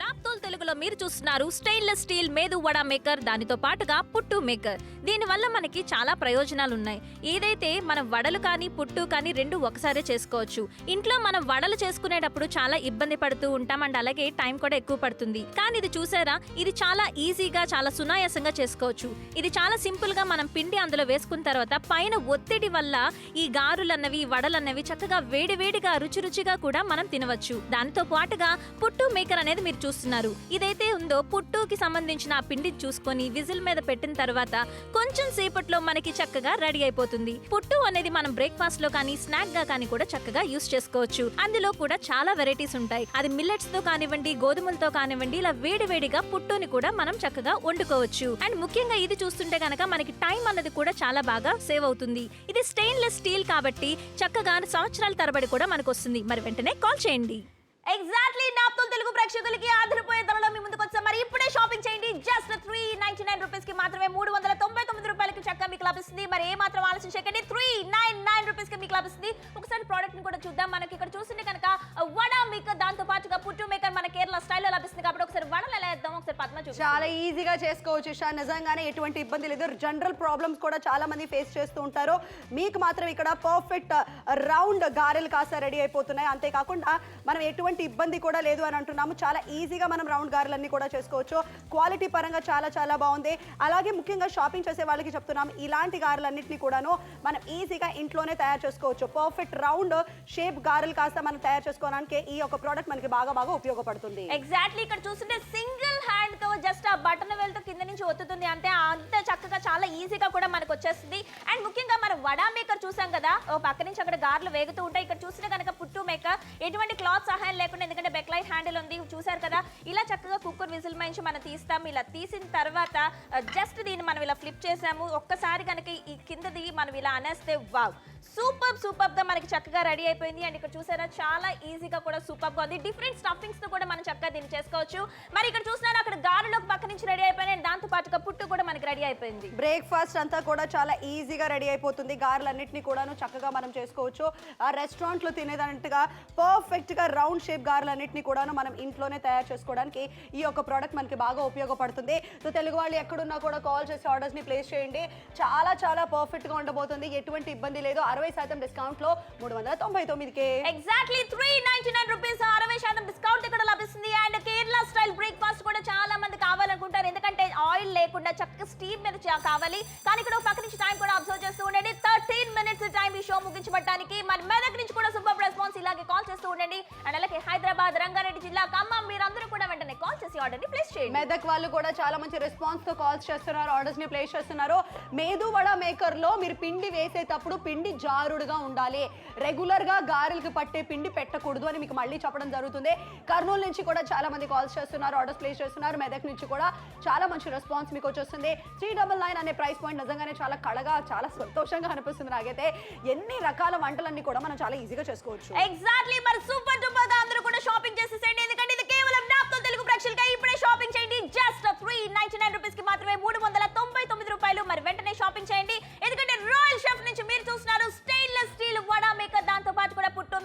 నాప్తోల్ తెలుగులో మీరు చూస్తున్నారు stainless steel medu vada maker, దానితో పాటుగా పుట్టు మేకర్. దీనివల్ల మనకి చాలా ప్రయోజనాలు ఉన్నాయి. ఏదైతే మనం వడలు కానీ పుట్టు కానీ రెండు ఒకసారి చేసుకోవచ్చు. ఇంట్లో మనం వడలు చేసుకునేటప్పుడు చాలా ఇబ్బంది పడుతూ ఉంటాం. అండ్ అలాగే టైం కూడా ఎక్కువ పడుతుంది. కానీ ఇది చూసారా, ఇది చాలా ఈజీగా చాలా సునాయాసంగా చేసుకోవచ్చు. ఇది చాలా సింపుల్ గా మనం పిండి అందులో వేసుకున్న తర్వాత పైన ఒత్తిడి వల్ల ఈ గారులన్నవి వడలన్నవి చక్కగా వేడివేడిగా రుచిగా కూడా మనం తినవచ్చు. దానితో పాటుగా పుట్టు మేకర్ అనేది మీరు చూస్తున్నారు. ఇదైతే ఉందో పుట్టుకి సంబంధించిన ఆ పిండి చూసుకొని విజిల్ మీద పెట్టిన తర్వాత కొంచెం సేపట్లో మనకి చక్కగా రెడీ అయిపోతుంది. పుట్టు అనేది మనం బ్రేక్ఫాస్ట్ లో కానీ స్నాక్ గా కానీ కూడా చక్కగా యూస్ చేసుకోవచ్చు. అందులో కూడా చాలా వెరైటీస్ ఉంటాయి. అది మిల్లెట్స్ తో కానివ్వండి, గోధుమలతో కానివ్వండి, ఇలా వేడివేడిగా పుట్టుని కూడా మనం చక్కగా వండుకోవచ్చు. అండ్ ముఖ్యంగా ఇది చూస్తుంటే కనుక మనకి టైం అన్నది కూడా చాలా బాగా సేవ్ అవుతుంది. ఇది స్టెయిన్లెస్ స్టీల్ కాబట్టి చక్కగా సంవత్సరాల తరబడి కూడా మనకు వస్తుంది. మరి వెంటనే కాల్ చేయండి. ఎగ్జాక్ట్లీ. నాప్తోల్ తెలుగు ప్రేక్షకులకి ఆధారపోయే ధరలో మీ ముందుకు వచ్చాం. మరి ఇప్పుడే షాపింగ్ చేయండి. జస్ట్ 399 రూపీస్ కి మాత్రమే 399 రూపాయలకి చక్కగా మీకు లభిస్తుంది. మరి ఏ మాత్రం ఆలోచన చేయకండి, 399 రూపీస్ కి మీకు లభిస్తుంది. ఒకసారి ప్రోడక్ట్ ని కూడా చూద్దాం. మనకి ఇక్కడ చూస్తుంటే కనుక వడా మేకర్, దాంతో పాటుగా పుట్టు మేకర్ మన కేరళ స్టైల్లో లభిస్తుంది. కాబట్టి ఒకసారి వడలు ఎలా వేద్దాం, ఒకసారి పద్మ చాలా ఈజీగా చేసుకోవచ్చు ఇషా, నిజంగానే ఎటువంటి ఇబ్బంది లేదు. జనరల్ ప్రాబ్లమ్స్ కూడా చాలా మంది ఫేస్ చేస్తూ ఉంటారు. మీకు మాత్రం ఇక్కడ పర్ఫెక్ట్ రౌండ్ గారెలు కాస్త రెడీ అయిపోతున్నాయి. అంతేకాకుండా మనం ఎటువంటి ఇబ్బంది కూడా లేదు అని అంటున్నాము. చాలా ఈజీగా మనం రౌండ్ గారెలన్నీ కూడా చేసుకోవచ్చు. క్వాలిటీ పరంగా చాలా చాలా బాగుంది. అలాగే ముఖ్యంగా షాపింగ్ చేసే వాళ్ళకి చెప్తున్నాము, ఇలాంటి గారెలన్నింటినీ కూడాను మనం ఈజీగా ఇంట్లోనే తయారు చేసుకోవచ్చు. పర్ఫెక్ట్ రౌండ్ షేప్ గారెలు కాస్త మనం తయారు చేసుకోవడానికి ఈ యొక్క ప్రోడక్ట్ మనకి బాగా ఉపయోగపడుతుంది. ఎగ్జాక్ట్లీ ఇక్కడ చూస్తుంటే సింగిల్ హ్యాండ్ తో జస్ట్ ఆ బటన్ వెళ్తూ కింద నుంచి ఒత్తుతుంది అంటే అంత చక్కగా చాలా ఈజీగా కూడా మనకు వచ్చేస్తుంది. అండ్ ముఖ్యంగా మనం వడా మేకర్ చూసాం కదా, ఓ పక్క నుంచి అక్కడ గారెలు వేగుతూ ఉంటాయి. ఇక్కడ చూస్తే కనుక పుట్టు మేకర్ ఎటువంటి క్లాత్ సహాయం లేకుండా, ఎందుకంటే బెక్లైట్ హ్యాండిల్ ఉంది చూసారు కదా, ఇలా చక్కగా కుక్కర్ విజిల్ మంచి మనం తీస్తాం. ఇలా తీసిన తర్వాత జస్ట్ దీన్ని మనం ఇలా ఫ్లిప్ చేసాము. ఒక్కసారి కనుక ఈ కిందది మనం ఇలా అనేస్తే వావ్, సూపర్ గా మనకి చక్కగా రెడీ అయిపోయింది. అండ్ ఇక్కడ చూసారా చాలా ఈజీగా కూడా సూపర్ గా ఉంది. డిఫరెంట్ స్టఫింగ్స్ తో కూడా మనం చక్కగా దీన్ని చేసుకోవచ్చు. మరి ఇక్కడ చూసినారా అక్కడ గారెలు ఒక పక్క నుంచి రెడీ అయిపోయినాయి. దాంతో పాటుగా పుట్టు కూడా మనకి రెడీ అయిపోయింది. బ్రేక్ఫాస్ట్ అంతా కూడా చాలా ఈజీగా రెడీ అయిపోతుంది. గారెలన్నింటినీ కూడాను చక్కగా మనం చేసుకోవచ్చు. ఆ రెస్టారెంట్ లో తినేదాంటుగా పర్ఫెక్ట్ గా రౌండ్ షేప్ గారెలన్నింటినీ కూడాను మనం ఇంట్లోనే తయారు చేసుకోవడానికి ఈ యొక్క ప్రోడక్ట్ మనకి బాగా ఉపయోగపడుతుంది. సో తెలుగు వాళ్ళు ఎక్కడున్నా కూడా కాల్ చేసి ఆర్డర్స్ ని ప్లేస్ చేయండి. చాలా పర్ఫెక్ట్ గా ఉండబోతుంది. ఎటువంటి ఇబ్బంది లేదు. 60% డిస్కౌంట్ లో 399కే ఎగ్జాక్ట్లీ 399 రూపీస్ 60% డిస్కౌంట్ ఇక్కడ లభిస్తుంది. అండ్ కేరళ స్టైల్ బ్రేక్ఫాస్ట్ కూడా చాలా మంది కావాలనుకుంటారు, ఎందుకంటే ఆయిల్ లేకుండా చక్కగా స్టీమ్ మీద కావాలి. కానీ ఇక్కడ ఒక పక్క నుంచి టైం కూడా అబ్జర్వ్ చేస్తూ ఉండండి. 13 మినిట్స్ టైం ఈ షో ముగించబడడానికి. మరి మెదక్ నుంచి కూడా సూపర్ రెస్పాన్స్ ఇలాగే కాల్ చేస్తూ ఉండండి. అండ్ అలాగే హైదరాబాద్, రంగారెడ్డి జిల్లా, ఖమ్మం మీరందరూ కూడా వెంటనే కాల్ చేసి ఆర్డర్ ని ప్లేస్ చేయండి. మెదక్ వాళ్ళు కూడా చాలా మంచి రెస్పాన్స్ తో కాల్స్ చేస్తున్నారు, ఆర్డర్స్ ని ప్లేస్ చేస్తున్నారు. మేదు వడ మేకర్ లో మీరు పిండి వేసేటప్పుడు పిండి జారుడుగా ఉండాలి. రెగ్యులర్ గా గారెలకు పట్టే పిండి పెట్టకూడదు అని మీకు మళ్ళీ చెప్పడం జరుగుతుంది. కర్నూలు నుంచి కూడా చాలా మంది కాల్స్ చేస్తున్నారు, ఆర్డర్స్ ప్లేస్ చేస్తున్నారు. మెదక్ నుంచి కూడా చాలా మంచి రెస్పాన్స్ మీకు వచ్చేస్తుంది. 399 అనే ప్రైస్ పాయింట్ నిజంగానే చాలా కళగా చాలా సంతోషంగా అనిపిస్తుంది నాకైతే. ఎన్ని రకాల వంటలన్నీ కూడా మనం చాలా ఈజీగా చేసుకోవచ్చు. ఎగ్జాక్ట్లీ మరి సూపర్ డూపర్ గా అందరూ కూడా షాపింగ్ చేసేసేయండి, ఎందుకంటే ఇది కేవలం నాప్తో తెలుగు ప్రేక్షకులకై. ఇప్పుడే షాపింగ్ చేయండి. జస్ట్ 399 రూపీస్ కి మాత్రమే 399 రూపాయలు. మరి వెంటనే షాపింగ్ చేయండి, ఎందుకంటే రాయల్ షెఫ్ నుంచి మీరు చూస్తున్నారు స్టెయిన్లెస్ స్టీల్ వడా మేకర్, దాంతో పాటు కూడా పుట్టు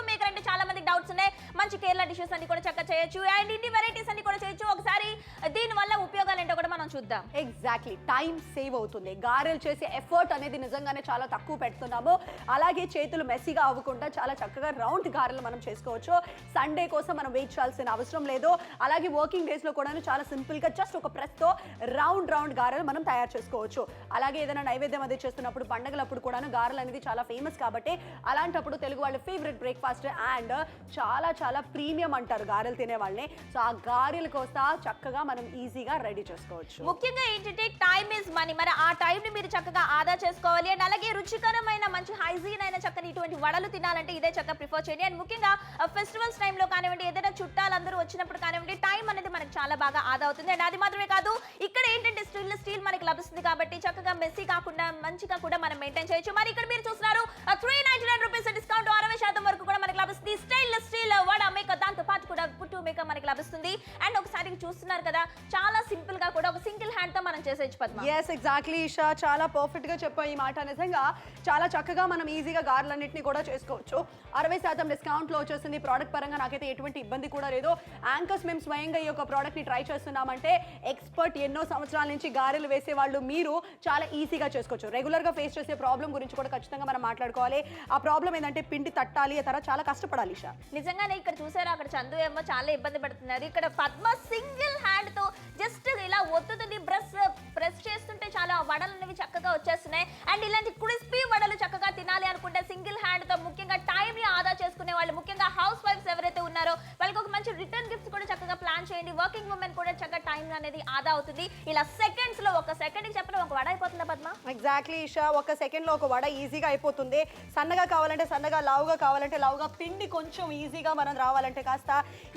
మేకర్ అంటే చాలా మంది డౌట్స్ ఉన్నాయి. మంచి కేరళ డిషెస్ అన్ని కూడా చక్కగా చేయొచ్చు. అండ్ ఇన్ని వెరైటీస్ అన్ని కూడా చేయొచ్చు. ఒకసారి దీని వల్ల ఉపయోగాలు ఏంటో కూడా మనం చూద్దాం. ఎగ్జాక్ట్లీ టైం సేవ్ అవుతుంది. గారెలు చేసే ఎఫర్ట్ అనేది నిజంగానే చాలా తక్కువ పెడుతున్నాము. అలాగే చేతులు మెస్సీగా అవ్వకుండా చాలా చక్కగా రౌండ్ గారెలు మనం చేసుకోవచ్చు. సండే కోసం మనం వెయిట్ చేయాల్సిన అవసరం లేదు. అలాగే వర్కింగ్ డేస్ లో కూడా చాలా సింపుల్ గా జస్ట్ ఒక ప్రెస్ తో రౌండ్ గారెలు మనం తయారు చేసుకోవచ్చు. అలాగే ఏదైనా నైవేద్యం అది చేస్తున్నప్పుడు పండుగలప్పుడు కూడా గారెలు అనేది చాలా ఫేమస్ కాబట్టి అలాంటప్పుడు తెలుగు వాళ్ళ ఫేవరెట్ బ్రేక్ఫాస్ట్ అండ్ చాలా ప్రీమియం అంటారు గారెలు తినే వాళ్ళని. సో ఆ గారెల కోసం చక్కగా మనం ఈజీగా రెడీ చేసుకోవచ్చు. ముఖ్యంగా ఏంటంటే టైం ఇస్ మనీ. మరి ఆ టైం ని మీరు చక్కగా ఆదా చేసుకోవాలి. అండ్ అలాగే రుచికరమైన మంచి హైజీన్ అయిన చక్కని ఇటువంటి వడలు తినాలంటే ఇదే చక్కగా ప్రిఫర్ చేయండి. అండ్ ముఖ్యంగా ఫెస్టివల్స్ టైంలో కానివ్వండి, ఏదైనా చుట్టాలందరూ వచ్చినప్పుడు కానివ్వండి, టైం అనేది మనకి చాలా బాగా ఆదా అవుతుంది. అండ్ అది మాత్రమే కాదు, ఇక్కడ ఏంటంటే స్టీల్ మనకి లభిస్తుంది కాబట్టి చక్కగా మెస్సీ కాకుండా మంచిగా కూడా మనం మెయింటైన్ చేయొచ్చు. మరి ఇక్కడ మీరు చూస్తున్నారు 399 రూపీస్ డిస్కౌంట్ 60% వరకు కూడా మనకి లభిస్తుంది. స్టెయిన్లెస్ స్టీల్ వడ మేకర్, దాంతో పాటు కూడా పుట్టు మేకర్ మనకి లభిస్తుంది. అండ్ ఒకసారి చూస్తున్నారు కదా, చాలా సింపుల్ గా కూడా ఒక సింగిల్ హ్యాండ్ తో మనం చేసేయచ్చు పద్మ. yes ఎగ్జాక్ట్లీ ఇషా, చాలా పర్ఫెక్ట్ గా చెప్పావు ఈ మాట. నిజంగా చాలా చక్కగా మనం ఈజీగా గారెలన్నింటినీ కూడా చేసుకోవచ్చు. 60% డిస్కౌంట్ లో వచ్చేసింది. ప్రోడక్ట్ పరంగా నాకైతే ఎటువంటి ఇబ్బంది కూడా లేదు. యాంకర్స్ మేము స్వయంగా ఈ యొక్క ప్రోడక్ట్ ని ట్రై చేస్తున్నామంటే ఎక్స్పర్ట్, ఎన్నో సంవత్సరాల నుంచి గారెలు వేసే వాళ్ళు మీరు చాలా ఈజీగా చేసుకోవచ్చు. రెగ్యులర్ గా ఫేస్ చేసే ప్రాబ్లం గురించి కూడా ఖచ్చితంగా మనం మాట్లాడుకోవాలి. ఆ ప్రాబ్లం ఏంటంటే పిండి తట్టాలి, ఆ తర్వాత చాలా కష్టపడాలి ఇషా. నిజంగానే ఇక్కడ చూసారా, అక్కడ చందు ఏమో చాలా ఇబ్బంది పడుతున్నారు. ఇక్కడ పద్మ సింగిల్ హ్యాండ్ తో జస్ట్ ఇలా ఒత్తుతుంది. ప్రెస్ చేస్తుంటే చాలా వడలు అనేవి చక్కగా వచ్చేస్తున్నాయి. అండ్ ఇలాంటి క్రిస్పీ వడలు చక్కగా తినాలి అనుకుంటే సింగిల్ హ్యాండ్ తో ముఖ్యంగా టైం ని ఆదా చేసుకునే వాళ్ళు, ముఖ్యంగా హౌస్ వైఫ్స్ ఎవరైతే ఉన్నారో వాళ్ళకి ఒక మంచి రిటర్న్ గిఫ్ట్స్ కూడా చక్కగా ప్లాన్ చేయండి. వర్కింగ్ ఉమెన్ కూడా చక్కగా టైం అనేది ఆదా అవుతుంది. ఇలా సెకండ్స్ లో, ఒక సెకండ్ కి చెప్పిన ఒక వడ అయిపోతుందా పద్మ? ఎగ్జాక్ట్లీ ఇషా, ఒక సెకండ్ లో ఒక వడ ఈజీగా అయిపోతుంది. సన్నగా కావాలంటే సన్నగా, లావుగా కావాలంటే లావుగా, పిండి కొంచెం ఈజీగా మనం రావాలంటే కాస్త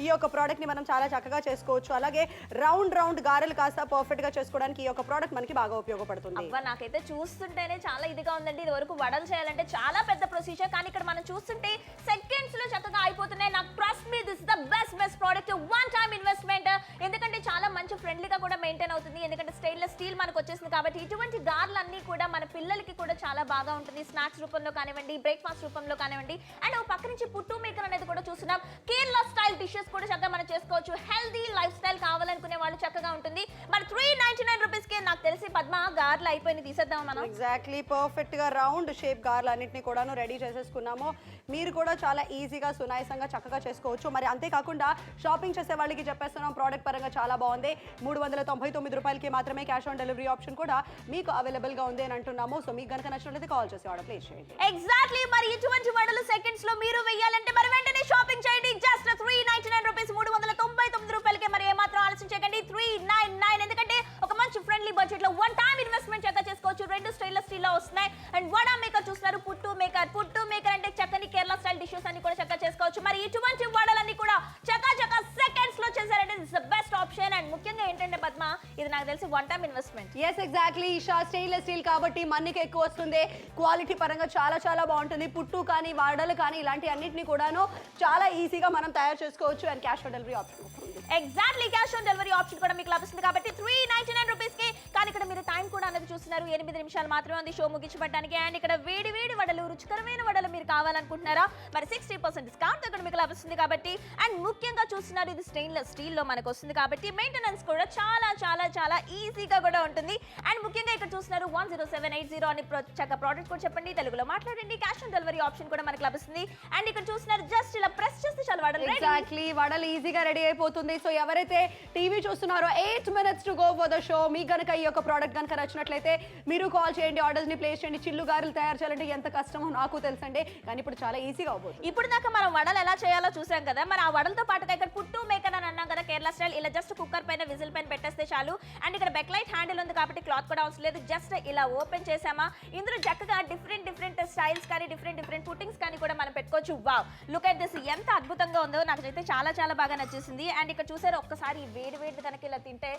ఈ యొక్క ప్రోడక్ట్ ని మనం చాలా చక్కగా చేసుకోవచ్చు. అలాగే రౌండ్ గారెలు కాస్త పర్ఫెక్ట్ గా చేసుకోవడానికి ఈ యొక్క ప్రోడక్ట్ మనకి బాగా ఉపయోగపడుతుంది. అబ్బా, నాకైతే చూస్తుంటేనే చాలా ఇదిగా ఉందండి. ఇది వరకు వడలు చేయాలంటే చాలా పెద్ద ప్రొసీజర్, కానీ ఇక్కడ మనం చూస్తుంటే సెకండ్స్ లో చక్కగా అయిపోతున్నాయి. నాకు trust me, this is the best product, one time investment. ఎందుకంటే చాలా మంచి ఫ్రెండ్లీగా కూడా మెయింటైన్ అవుతుంది. ఎందుకంటే స్టెయిన్లెస్ స్టీల్ మనకు వచ్చేసింది కాబట్టి ఇటువంటి గార్లన్నీ కూడా మన పిల్లలకి కూడా చాలా బాగా ఉంటుంది. స్నాక్స్ రూపంలో కానివ్వండి, బ్రేక్ఫాస్ట్ రూపంలో కానివ్వండి. అండ్ పక్క నుంచి పుట్టు మేకర్ అనేది కూడా చూస్తున్నాం. కేరళ స్టైల్ డిషెస్ కూడా చక్కగా మనం చేసుకోవచ్చు. హెల్దీ లైఫ్ స్టైల్ కావాలనుకునే వాళ్ళు చక్కగా ఉంటుంది. మరి 399 రూపీస్ కి నాకు తెలిసి పద్మ గార్లు అయిపోయింది, తీసేద్దాం మనం. ఎగ్జాక్ట్లీ పర్ఫెక్ట్ గా రౌండ్ షేప్ గార్లు అన్నింటినీ కూడాను రెడీ చేసేసుకున్నాము. మీరు కూడా చాలా ఈజీగా సునాయాసంగా చక్కగా చేసుకోవచ్చు. మరి అంతేకాకుండా షాపింగ్ చేసే వాళ్ళకి చెప్పేస్తున్నాం, ప్రోడక్ట్ పరంగా చాలా బాగుంది. 399 రూపాయలకి మాత్రమే క్యాష్ ఆన్ డెలివరీ ఆప్షన్ కూడా మీకు అవైలబుల్ గా ఉంది అని అంటున్నాము. సో మీకు కనుక నచ్చినట్లయితే కాల్ చేసి ఆర్డర్ ప్లేస్ చేయండి. ఎగ్జాక్ట్లీ. మరి ఇటువంటి వడలు సెకండ్స్ లో మీరు వేయాలంటే మరి వెంటనే షాపింగ్ చేయండి. జస్ట్ 399 రూపీస్, 399 రూపాయలకే. మరి ఏమాత్రం ఆలస్యం చేయకండి. 399, ఎందుకంటే ఒక మంచి ఫ్రెండ్లీ బడ్జెట్ లో వన్ టైం ఇన్వెస్ట్మెంట్ చక్కగా చేసుకోవచ్చు. రెండు స్టైన్లెస్ స్టీల్ లో వస్తున్నాయి. అండ్ వడా మేకర్ చూస్తున్నారు, పుట్టు మేకర్. పుట్టు మేకర్ అంటే చక్కని కేరళ స్టైల్ డిషెస్ అన్ని కూడా చక్కగా చేసుకోవచ్చు. మరి ఇటువంటి వడలన్నీ కూడా చక్కగా సెకండ్స్ లో చేశారంటే this the best option. And ముఖ్యంగా ఏంటంటే పద్మ, ఇది నాకు తెలిసి one time investment. Yes exactly Isha, stainless steel కాబట్టి మన్నిక ఎక్కువ వస్తుంది. క్వాలిటీ పరంగా చాలా చాలా బాగుంటుంది. పుట్టు కానీ వడలు కానీ ఇలాంటి అన్నింటినీ కూడాను చాలా ఈజీగా మనం తయారు చేసుకోవచ్చు. And cash on delivery option exactly, cash on delivery option కూడా మీకు లభిస్తుంది కాబట్టి 399 రూపీస్ కి. కానీ ఇక్కడ మీరు టైం కూడా అనేది చూస్తున్నారు, 8 నిమిషాలు మాత్రమే ఉంది షో ముగించబడడానికి. అండ్ ఇక్కడ వేడి వేడి వడలు, రుచికరమైన వడలు మీరు కావాలనుకుంటున్నారా, మరి 60% డిస్కౌంట్ ఇక్కడ మీకు లభిస్తుంది కాబట్టి. అండ్ ముఖ్యంగా చూస్తున్నారు, ఇది స్టెయిన్లెస్ స్టీల్ లో మనకు వస్తుంది కాబట్టి మెయింటెనెన్స్ కూడా చాలా చాలా చాలా ఈజీగా కూడా ఉంటుంది. అండ్ ముఖ్యంగా ఇక్కడ చూస్తున్నారు 10780 అని చక్కగా ప్రోడక్ట్ కూడా చెప్పండి, తెలుగులో మాట్లాడండి. క్యాష్ ఆన్ డెలివరీ ఆప్షన్ కూడా మనకు లభిస్తుంది. అండ్ ఇక్కడ చూస్తున్నారు, జస్ట్ ఇలా ప్రెస్ చేస్తే చాలా వడలు. ఎగ్జాక్ట్లీ, వడలు ఈజీగా రెడీ అయిపోతుంది. సో ఎవరైతే టీవీ చూస్తున్నారో 8 minutes to go for the show. మీకు కనుక ఈ యొక్క ప్రోడక్ట్ కనుక నచ్చినట్లయితే మీరు కాల్ చేయండి, ఆర్డర్స్ ని ప్లేస్ చేయండి. చిల్లు గారెలు తయారు చేయాలంటే ఎంత కష్టమో నాకు తెలుసండి, కానీ ఇప్పుడు చాలా ఈజీగా అవబోతుంది. ఇప్పుడు దాకా మనం వడలు ఎలా చేయాలో చూసాం కదా, మరి ఆ వడలతో పాటుగా ఇక్కడ పుట్టు మేకర్ అని అన్నాం కదా కేరళ స్టైల్. ఇలా జస్ట్ కుక్కర్ పైన విజిల్ పైన పెట్టేస్తే చాలు. అండ్ ఇక్కడ బెక్లైట్ హ్యాండిల్ ఉంది కాబట్టి క్లాత్ కూడా అవసరం లేదు. జస్ట్ ఇలా ఓపెన్ చేసామా, ఇందులో చక్కగా డిఫరెంట్ స్టైల్స్ కానీ డిఫరెంట్ పుట్టింగ్స్ కానీ కూడా మనం పెట్టుకోవచ్చు. వావ్, లుక్ ఎట్ దిస్, ఎంత అద్భుతంగా ఉందో, నాకైతే చాలా చాలా బాగా నచ్చేసింది. అండ్ ఇక్కడ చూసారు, ఒక్కసారి వేడి కనుక ఇలా తింటే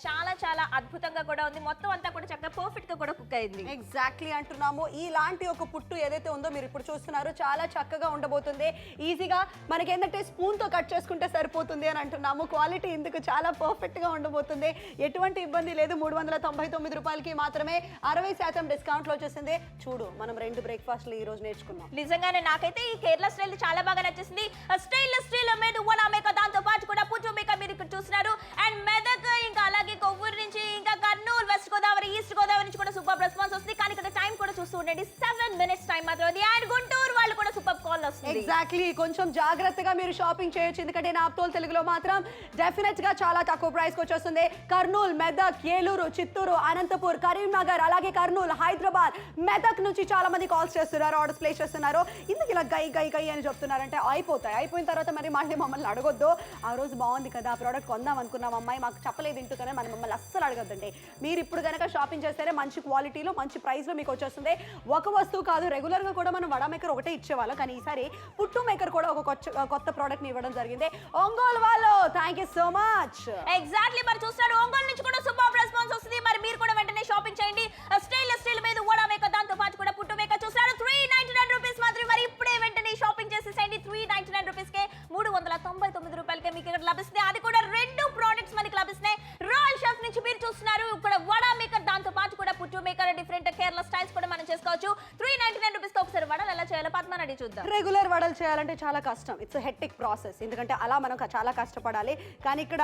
చాలా చాలా అద్భుతంగా కూడా ఉంది. మొత్తం అంతా కూడా చక్కగా పర్ఫెక్ట్ గా కూడా కుక్ అయింది. ఎగ్జాక్ట్లీ అంటున్నాము. ఇలాంటి ఒక పుట్టు ఏదైతే ఉందో మీరు ఇప్పుడు చూస్తున్నారు, చాలా చక్కగా ఉండబోతుంది. ఈజీగా మనకి ఏంటంటే స్పూన్ తో కట్ చేసుకుంటే సరిపోతుంది అని అంటున్నాము. క్వాలిటీ ఇందుకు చాలా పర్ఫెక్ట్ గా ఉండబోతుంది. ఎటువంటి ఇబ్బంది లేదు. 399 రూపాయలకి మాత్రమే 60% డిస్కౌంట్ లో వచ్చేసింది. చూడు, మనం 2 బ్రేక్ఫాస్ట్లు ఈ రోజు నేర్చుకున్నాం. నిజంగానే నాకైతే ఈ కేరళ స్టైల్ చాలా బాగా నచ్చేసింది. స్టెయిన్లెస్ స్టీల్ మీద వడా మేకర్, దాంతో పాటు కూడా పుట్టు మేకర్ మీరు ఇక్కడ చూస్తున్నారు. అండ్ మెదక్, ఇంకా అలాగే కొవ్వూరు నుంచి, ఇంకా కర్నూలు, వెస్ట్ గోదావరి, ఈస్ట్ గోదావరి నుంచి కూడా సూపర్ రెస్పాన్స్ వస్తుంది. కానీ ఇక్కడ టైం కూడా చూస్తూ ఉండండి, 7 minutes టైం మాత్రమే. అండ్ గుంటూరు వాళ్ళు కూడా సూపర్ కాల్ వస్తుంది. ఎగ్జాక్ట్లీ, కొంచెం జాగ్రత్తగా మీరు షాపింగ్ చేయొచ్చు. ఎందుకంటే నాప్తోల్ తెలుగులో మాత్రం డెఫినెట్ గా చాలా తక్కువ ప్రైస్ కి వచ్చేస్తుంది. కర్నూలు, మెదక్, ఏలూరు, చిత్తూరు, అనంతపూర్, కరీంనగర్, అలాగే కర్నూలు, హైదరాబాద్, మెదక్ నుంచి చాలా మంది కాల్స్ చేస్తున్నారు, ఆర్డర్స్ ప్లేస్ చేస్తున్నారు. ఇందుకు ఇలా గై అని చెప్తున్నారంటే అయిపోయిన తర్వాత మరి మళ్ళీ మమ్మల్ని అడగొద్దు. ఆ రోజు బాగుంది కదా, ఆ ప్రోడక్ట్ కొందాం అనుకున్నాం అమ్మాయి, మాకు చెప్పలేదు ఇంటుకనే, మన మమ్మల్ని అస్సలు అడగద్దండి. మీరు ఇప్పుడు కనుక షాపింగ్ చేస్తేనే మంచి క్వాలిటీలో మంచి ప్రైస్లో మీకు వచ్చేస్తుంది. ఒక వస్తువు కాదు, రెగ్యులర్గా కూడా మనం వడా మేకర్ ఒకటే ఇచ్చేవాళ్ళం, కానీ ఈసారి పుట్టు మేకర్ కూడా ఒక కొత్త ప్రోడక్ట్ ఇవ్వడం జరిగింది. ఒంగోలు వాళ్ళు, thank you so much. Exactly, మరి చూస్తారు ఒంగోలు నుంచి కూడా సూపర్ రెస్పాన్స్ వస్తుంది. మరి మీరు కూడా వెంటనే షాపింగ్ చేయండి. స్టెయిన్లెస్ స్టీల్ మీద వడా మేకర్, దాంతో పాటు కూడా పుట్టు మేకర్ చూస్తారు. 399 రూపీస్ మాత్రమే. మరి ఇప్పుడే వెంటనే షాపింగ్ చేసేసేయండి. 399 రూపీస్ కే 399 రూపాయలకే మీకు ఇక్కడ లభిస్తుంది. అది కూడా 2 ప్రోడక్ట్స్ మనకి లభిస్తున్నాయి. రాయల్ షెఫ్ నుంచి మీరు చూస్తున్నారు ఇక్కడ వడా మేకర్, దాంతో పాటు కూడా పుట్టు మేకర్, డిఫరెంట్ కేరళ స్టైల్స్ కూడా మనం చేసుకోవచ్చు. 399 రూపీస్ కి ఒకసారి వడలు ఎలా చేయాలో పద్మనాడి చూద్దాం. రెగ్యులర్ వడలు చేయాలంటే చాలా కష్టం, ఇట్స్ హెక్టిక్ ప్రాసెస్. ఎందుకంటే అలా మనం చాలా కష్టపడాలి. కానీ ఇక్కడ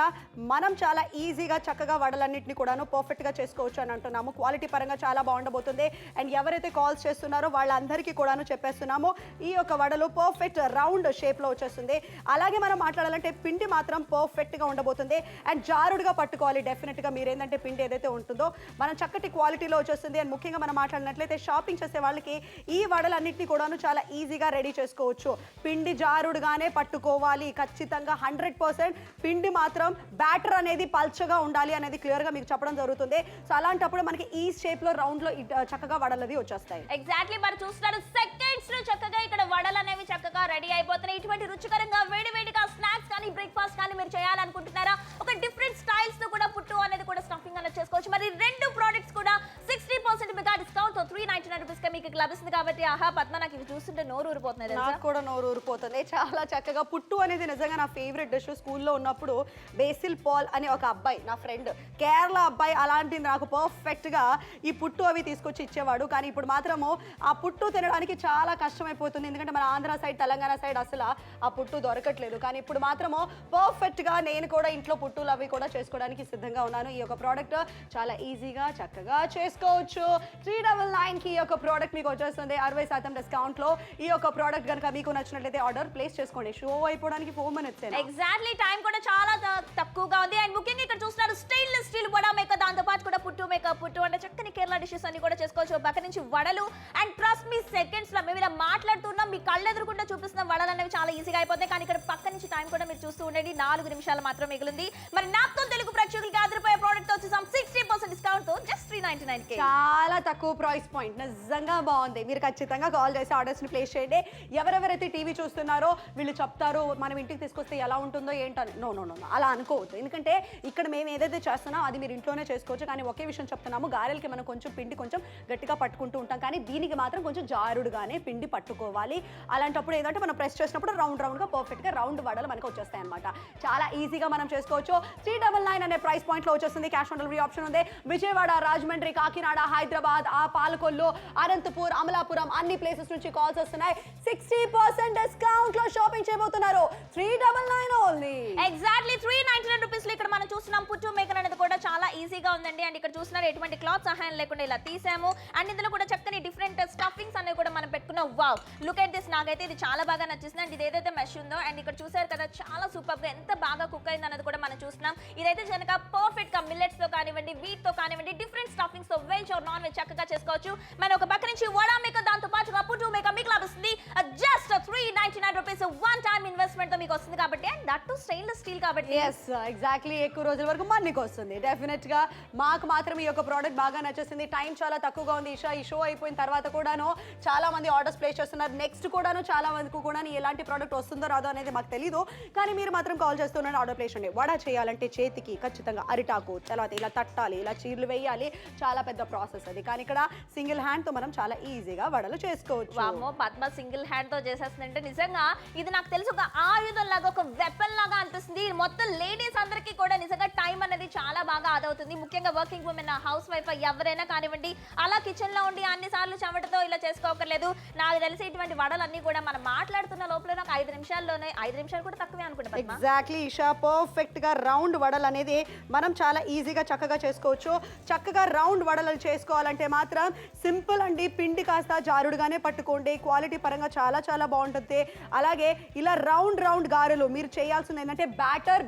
మనం చాలా ఈజీగా చక్కగా వడలన్నింటినీ కూడాను పర్ఫెక్ట్ గా చేసుకోవచ్చు అని అంటున్నాము. క్వాలిటీ పరంగా చాలా బాగుండబోతుంది. అండ్ ఎవరైతే కాల్స్ చేస్తున్నారో వాళ్ళందరికీ కూడాను చెప్పేస్తున్నాము, ఈ యొక్క వడలు పర్ఫెక్ట్ రౌండ్ షేప్ లో వచ్చేస్తుంది. అలాగే మనం మాట్లాడాలంటే పిండి మాత్రం పర్ఫెక్ట్ గా ఉండబోతుంది. అండ్ జారుడుగా పట్టుకోవాలి. డెఫినెట్ గా మీరు ఏంటంటే పిండి ఏదైతే ఉంటుందో మనం చక్కటి క్వాలిటీలో వచ్చేస్తుంది. అండ్ ముఖ్యంగా మనం మాట్లాడినట్లయితే షాపింగ్ చేసే వాళ్ళకి ఈ వడలన్నింటినీ కూడాను చాలా ఈజీగా రెడీ చేసుకోవచ్చు. పిండి జారుడుగానే పట్టుకోవాలి. ఖచ్చితంగా 100% పిండి మాత్రం బ్యాటర్ అనేది పల్చగా ఉండాలి అనేది క్లియర్ గా మీకు చెప్పడం జరుగుతుంది. సో అలాంటప్పుడు మనకి ఈ షేప్ లో రౌండ్ లో చక్కగా వడలది వచ్చేస్తాయి. ఎగ్జాక్ట్లీ, మరి చూస్తున్నారు సెకండ్స్ లో చక్కగా ఇక్కడ వడలు అనేవి చక్కగా రెడీ అయిపోతున్నాయి. ఇటువంటి రుచికరంగా వేడిగా స్నాక్స్ కానీ బ్రేక్ఫాస్ట్ కానీ మీరు చేయాలనుకుంటున్నారా, ఒక డిఫరెంట్ స్టైల్స్ తో కూడా పుట్టు అనేది కూడా స్టఫింగ్ అనేది చేసుకోవచ్చు. మరి 2 ప్రోడక్ట్స్ కూడా 60% మెగా డిస్కౌంట్ 399 రూపీస్ కి మీకు మనకు లభిస్తుంది కాబట్టి ఆహా పద్మ నాకు ఇవి చూస్తుంటే నోరు ఊరిపోతుంది తెలుసా? నాకు కూడా నోరు ఊరిపోతుంది. చాలా చక్కగా పుట్టు అనేది నిజంగా నా ఫేవరెట్ డిష్. స్కూల్లో ఉన్నప్పుడు బేసిల్ పాల్ అనే ఒక అబ్బాయి, నా ఫ్రెండ్, కేరళ అబ్బాయి, అలాంటి నాకు పర్ఫెక్ట్గా ఈ పుట్టు అవి తీసుకొచ్చి ఇచ్చేవాడు. కానీ ఇప్పుడు మాత్రము ఆ పుట్టు తినడానికి చాలా కష్టమైపోతుంది, ఎందుకంటే మన ఆంధ్ర సైడ్, తెలంగాణ సైడ్ అసలు ఆ పుట్టు దొరకట్లేదు. కానీ ఇప్పుడు మాత్రము పర్ఫెక్ట్గా నేను కూడా ఇంట్లో పుట్టులు అవి కూడా చేసుకోవడానికి సిద్ధంగా ఉన్నాను. ఈ యొక్క ప్రోడక్ట్ చాలా ఈజీగా చక్కగా చేసుకోవచ్చు. 399కి ఈ యొక్క ప్రోడక్ట్ మీకు వచ్చేస్తుంది 60% డిస్కౌంట్లో. ఈ యొక్క ప్రోడక్ట్ కనుక మీకు నచ్చినట్లయితే ఆర్డర్ ప్లేస్ చేసుకోండి. షో అయిపోవడానికి 4 minutes. ఎగ్జాక్ట్లీ టైం కూడా చాలా తక్కువగా ఉంది. అండ్ ముఖ్యంగా ఇక్కడ చూస్తున్నారు స్టెయిన్లెస్ స్టీల్ వడ మేకర్, దాంతో పాటు కూడా పుట్టు మేకర్, పుట్టు అంటే చక్కని కేరళ డిషెస్ అన్ని కూడా చేసుకోవచ్చు. పక్క నుంచి వడలు అండ్ ట్రస్ట్ మీ సెకండ్స్ లో మేము ఇలా మాట్లాడుతున్నాం, మీ కళ్ళు ఎదురుకుండా చూపిస్తున్న వడలు అనేవి చాలా ఈజీగా అయిపోతాయి. కానీ ఇక్కడ పక్క నుంచి టైం కూడా మీరు చూస్తూ ఉండండి, 4 నిమిషాలు మాత్రం మిగిలింది. మరి నాతో తెలుగు ప్రేక్షకులకి ఆదరిపోయే ప్రోడక్ట్ వచ్చేసాం 60% డిస్కౌంట్ తో జస్ట్ 399కి. చాలా తక్కువ ప్రైస్ పాయింట్, నిజంగా బాగుంది. మీరు ఖచ్చితంగా కాల్ చేసి ఆర్డర్స్ ని ప్లేస్ చేయండి. ఎవరెవరైతే టీవీ చూస్తున్నారో వీళ్ళు చెప్తారు మనం ఇంటికి తీసుకొస్తే ఎలా ఉంటుందో ఏంటని. నో నో నో అలా అనుకోవద్దు, ఎందుకంటే ఇక్కడ మేము ఏదైతే చేస్తున్నామో అది మీరు ఇంట్లోనే చేసుకోవచ్చు. కానీ ఒకే విషయం చెప్తున్నాము, గారెలకి మనం కొంచెం పిండి కొంచెం గట్టిగా పట్టుకుంటూ ఉంటాం, కానీ దీనికి మాత్రం కొంచెం జారుడుగానే పిండి పట్టుకోవాలి. అలాంటప్పుడు ఏంటంటే మనం ప్రెస్ చేసినప్పుడు రౌండ్ రౌండ్గా పర్ఫెక్ట్గా రౌండ్ వడలు మనకు వచ్చేస్తాయి అనమాట. చాలా ఈజీగా మనం చేసుకోవచ్చు. 399 అనే ప్రైస్ పాయింట్లో వచ్చేస్తుంది. క్యాష్ ఆన్ డెలివరీ ఆప్షన్ ఉంది. విజయవాడ, రాజమండ్రి, కాకినాడ, హైదరాబాద్, పాలకొల్లు, అనంతపూర్, అమలాపురం అన్ని ప్లేసెస్ నుంచి కాల్స్ వస్తున్నాయి. 60% డిస్కౌంట్ లో షాపింగ్ చేయబోతున్నారు. 399 ఓన్లీ. ఎగ్జాక్ట్లీ 399 రూపీస్ లో ఇక్కడ మనం చూస్తున్నాం పుట్టు మేకర్ అనేది కూడా చాలా ఈజీగా ఉందండి. అండ్ ఇక్కడ చూస్తున్నారు ఎటువంటి క్లాత్ సహాయం లేకుండా ఇలా తీసాము. అండ్ ఇందులో కూడా చక్కని డిఫరెంట్ స్టఫింగ్స్ అనేవి కూడా మనం పెట్టుకున్నాం. Wow, look at this. నాకైతే ఇది చాలా బాగా నచ్చింది. అండ్ ఇది ఏదైతే మెష్ ఉందో అండ్ ఇక్కడ చూసారు కదా చాలా సూపర్ గా ఎంత బాగా కుక్ అయింది అన్నది కూడా మనం చూస్తున్నాం. ఇదైతే కనుక పర్ఫెక్ట్ గా మిల్లెట్స్ తో కానివ్వండి, వీట్ తో కానివ్వండి, డిఫరెంట్ స్టఫింగ్స్ తో వెజ్ ఆర్ నాన్ వెజ్ చక్కగా చేసుకోవచ్చు. మన ఒక పక్క నుంచి వడా మేకర్, దాంతో పాటు పుట్టు మేకర్ మీకు లభిస్తుంది just 399 rupees. One time investment తో మీకు వస్తుంది కాబట్టి, and that to stainless steel కాబట్టి. ఎస్ ఎగ్జాక్ట్లీ, ఎక్కువ రోజుల వరకు మనకి వస్తుంది. డెఫినెట్ గా మాకు మాత్రం ఈ యొక్క ప్రోడక్ట్ బాగా నచ్చేసింది. టైం చాలా తక్కువగా ఉంది. ఈ షో అయిపోయిన తర్వాత కూడాను చాలా మంది ఆర్డర్స్ ప్లేస్ చేస్తున్నారు. నెక్స్ట్ కూడాను చాలా మందికి కూడా ఎలాంటి ప్రోడక్ట్ వస్తుందో రాదో అనేది మాకు తెలియదు, కానీ మీరు మాత్రం కాల్ చేస్తున్నారు, ఆర్డర్ ప్లేస్ చేయండి. వడ చేయాలంటే చేతికి ఖచ్చితంగా అరిటాకు, తర్వాత ఇలా తట్టాలి, ఇలా చీరలు వేయాలి, చాలా పెద్ద ప్రాసెస్ అది. కానీ ఇక్కడ సింగిల్ హ్యాండ్ తో మనం చాలా ఈజీగా వడలు చేసుకోవచ్చు. వామ్మో, పద్మ సింగిల్ హ్యాండ్ తో చేసేస్తుందంటే నిజంగా ఇది నాకు తెలుసు ఒక ఆయుధం లాగా, ఒక వెపన్ లాగా అనిపిస్తుంది. మొత్తం లేడీస్ అందరికీ కూడా నిజంగా టైం అనేది చాలా బాగా ఆదవుతుంది. ముఖ్యంగా వర్కింగ్ ఉమెన్, హౌస్ వైఫ్ ఎవరైనా కానివ్వండి, అలా కిచెన్ లో ఉండి అన్నిసార్లు చెమటతో ఇలా చేసుకోకర్లేదు. నాకు తెలిసి ఇటువంటి వడలన్నీ కూడా మనం మాట్లాడుతున్న లోపల నాకు 5 నిమిషాల్లోనే, 5 నిమిషాలు కూడా తక్కువే అనుకుంటా. ఎగ్జాక్ట్లీ ఈషా, పర్ఫెక్ట్ గా రౌండ్ వడలు అనేది మనం చాలా ఈజీగా చక్కగా చేసుకోవచ్చు. చక్కగా రౌండ్ వడలు చేసుకోవాలంటే మాత్రం సింపుల్ అండి. పిండి కాస్త జారుడుగానే పట్టుకోండి. క్వాలిటీ పరంగా చాలా చాలా బాగుంటుంది. అలాగే ఇలా రౌండ్ రౌండ్ గారెలు మీరు చేయాల్సింది ఏంటంటే బ్యాటర్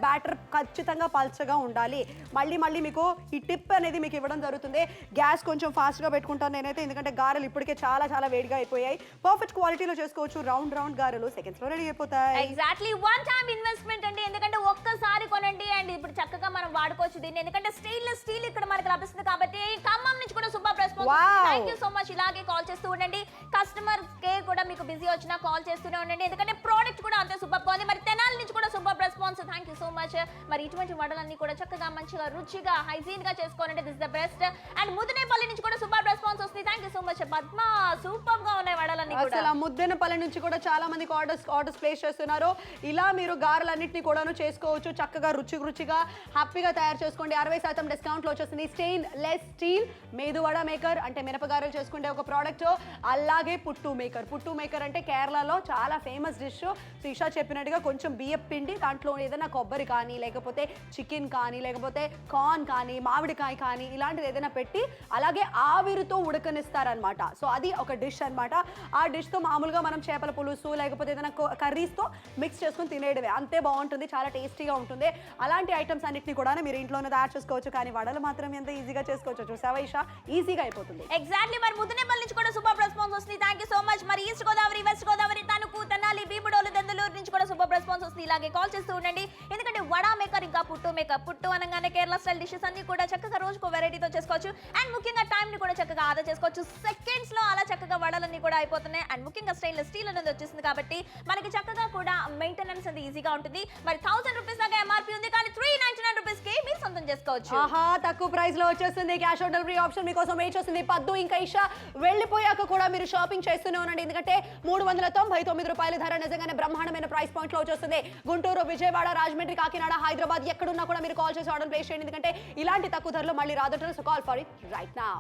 ఖచ్చితంగా పల్చగా ఉండాలి. మళ్ళీ మీకు ఈ టిప్ అనేది మీకు ఇవ్వడం జరుగుతుంది. గ్యాస్ కొంచెం ఫాస్ట్గా పెట్టుకుంటాను నేనైతే, ఎందుకంటే గారెలు ఇప్పటికే చాలా చాలా వేడిగా అయిపోయాయి. పర్ఫెక్ట్ క్వాలిటీలో చేసుకోవచ్చు. రౌండ్ రౌండ్ గారెలు సెకండ్స్ లో రెడీ అయిపోతాయి. ఎగ్జాక్ట్లీ వన్ టైం ఇన్వెస్ట్మెంట్ అండి, ఎందుకంటే ఒక్కసారి కొనండి అండ్ ఇప్పుడు చక్కగా మనం వాడుకోవచ్చు దీన్ని. ఎందుకంటే స్టెయిన్లెస్ స్టీల్ ఇక్కడ మనకు లభిస్తుంది కాబట్టి. ఖమ్మం నుంచి కూడా super response. Thank you so much. ఇలాగే కాల్ చేస్తూ ఉండండి. కస్టమర్ కేర్ కూడా మీకు బిజీ వచ్చినా కాల్ చేస్తూనే ఉండండి, ఎందుకంటే ప్రోడక్ట్ కూడా అంతే సూపర్ గా ఉంది. మరి తెనాలి నుంచి కూడా super response. Thank you so much. మరి ఇటువంటి వడలన్నీ కూడా చక్కగా మంచిగా రుచిగా హైజీన్ గా చేసుకోవాలంటే దిస్ ద బెస్ట్. అండ్ ముద్దనేపల్లి నుంచి కూడా సూపర్ రెస్పాన్స్ వస్తుంది. Thank you so much Padma. Super గా ఉన్నాయి వడలన్నీ కూడా. అసలు ముద్దనేపల్లి నుంచి కూడా చాలా మందికి ఆర్డర్స్ ప్లేస్ చేస్తున్నారు. ఇలా మీరు గారెలన్నింటినీ కూడాను చేసుకోవచ్చు. చక్కగా రుచిగా హ్యాపీగా తయారు చేసుకోండి. 60% డిస్కౌంట్ లో వచ్చేస్తుంది. Stainless steel medu vada maker అంటే మినపగారెలు చేసుకుంటే ఒక ప్రోడక్ట్. అలాగే పుట్టు మేకర్ అంటే కేరళలో చాలా ఫేమస్ డిష్. శ్రీషా చెప్పినట్టుగా కొంచెం బియ్యం పిండి, దాంట్లో ఏదైనా కొబ్బరి కానీ, లేకపోతే చికెన్ కానీ, లేకపోతే కార్న్ కానీ, మామిడికాయ కానీ, ఇలాంటిది ఏదైనా పెట్టి అలాగే ఆవిరితో ఉడకనిస్తారనమాట. సో అది ఒక డిష్ అనమాట. ఆ డిష్తో మామూలుగా మనం చేపల పులుసు లేకపోతే ఏదైనా కర్రీస్తో మిక్స్ చేసుకుని తినేయడమే. అంతే బాగుంటుంది, చాలా టేస్టీగా ఉంటుంది. అలాంటి ఐటమ్స్ అన్నిటిని కూడా మీరు ఇంట్లోనే తయారు చేసుకోవచ్చు. కానీ వడలు మాత్రం ఎంత ఈజీగా చేసుకోవచ్చు. చూసావా ఈషా, ఈజీగా అయిపోతుంది. ఎగ్జాక్ట్లీ. మరి ముద్దనేపల్లి నుంచి కూడా సూపర్ రెస్పాన్స్ వస్తుంది. Thank you so much. మరి ఈస్ట్ గోదావరి, వెస్ట్ గోదావరి, తణుకు, తెనాలి, భీముడోలు, దెందులూరు నుంచి కూడా సూపర్ రెస్పాన్స్ వస్తుంది. ఇలాగే కాల్ చేస్తూ ఉండండి, ఎందుకంటే వడా మేకర్ ఇంకా పుట్టు మేకర్. పుట్టు అనగానే కేరళ స్టైల్ డిషెస్ అన్ని కూడా చక్కగా రోజుకో వెరైటీతో చేసుకోవచ్చు. అండ్ ముఖ్యంగా టైం ని కూడా చక్కగా ఆదా చేసుకోవచ్చు. సెకండ్స్ లో అలా చక్కగా వడలన్నీ కూడా అయిపోతున్నాయి. వచ్చేస్తున్నాయి అండ్ ముఖ్యంగా స్టెయిన్లెస్ స్టీల్ అనేది వచ్చేసింది కాబట్టి మనకి చక్కగా కూడా మెయింటెనెన్స్ అనేది ఈజీగా ఉంటుంది. మరి 1000 రూపీస్ దాకా ఎంఆర్పీ ఉంది కానీ 399 రూపీస్ కి మీరు సొంతం చేసుకోవచ్చు. ఆహా, తక్కువ ప్రైస్ లో వచ్చేస్తుంది. క్యాష్ ఆన్ డెలివరీ ఆప్షన్ మీకోసం వెయిట్ చేస్తుంది. పద్దు ఇంకా ఇషా వెళ్ళిపోయాక కూడా మీరు షాపింగ్ చేస్తూనే ఉండండి, ఎందుకంటే 399 రూపాయల ధర నిజంగానే బ్రహ్మాండమైన ప్రైస్ పాయింట్ లో వచ్చేస్తుంది. గుంటూరు, విజయవాడ, రాజమండ్రి, కాకినాడ, హైదరాబాద్ ఎక్కడున్నా కూడా మీరు కాల్ చేసి ఆర్డర్ ప్లేస్ చేయండి, ఎందుకంటే ఇలాంటి తక్కువ ధరలో మళ్ళీ రాదంటారు. So call for it right now.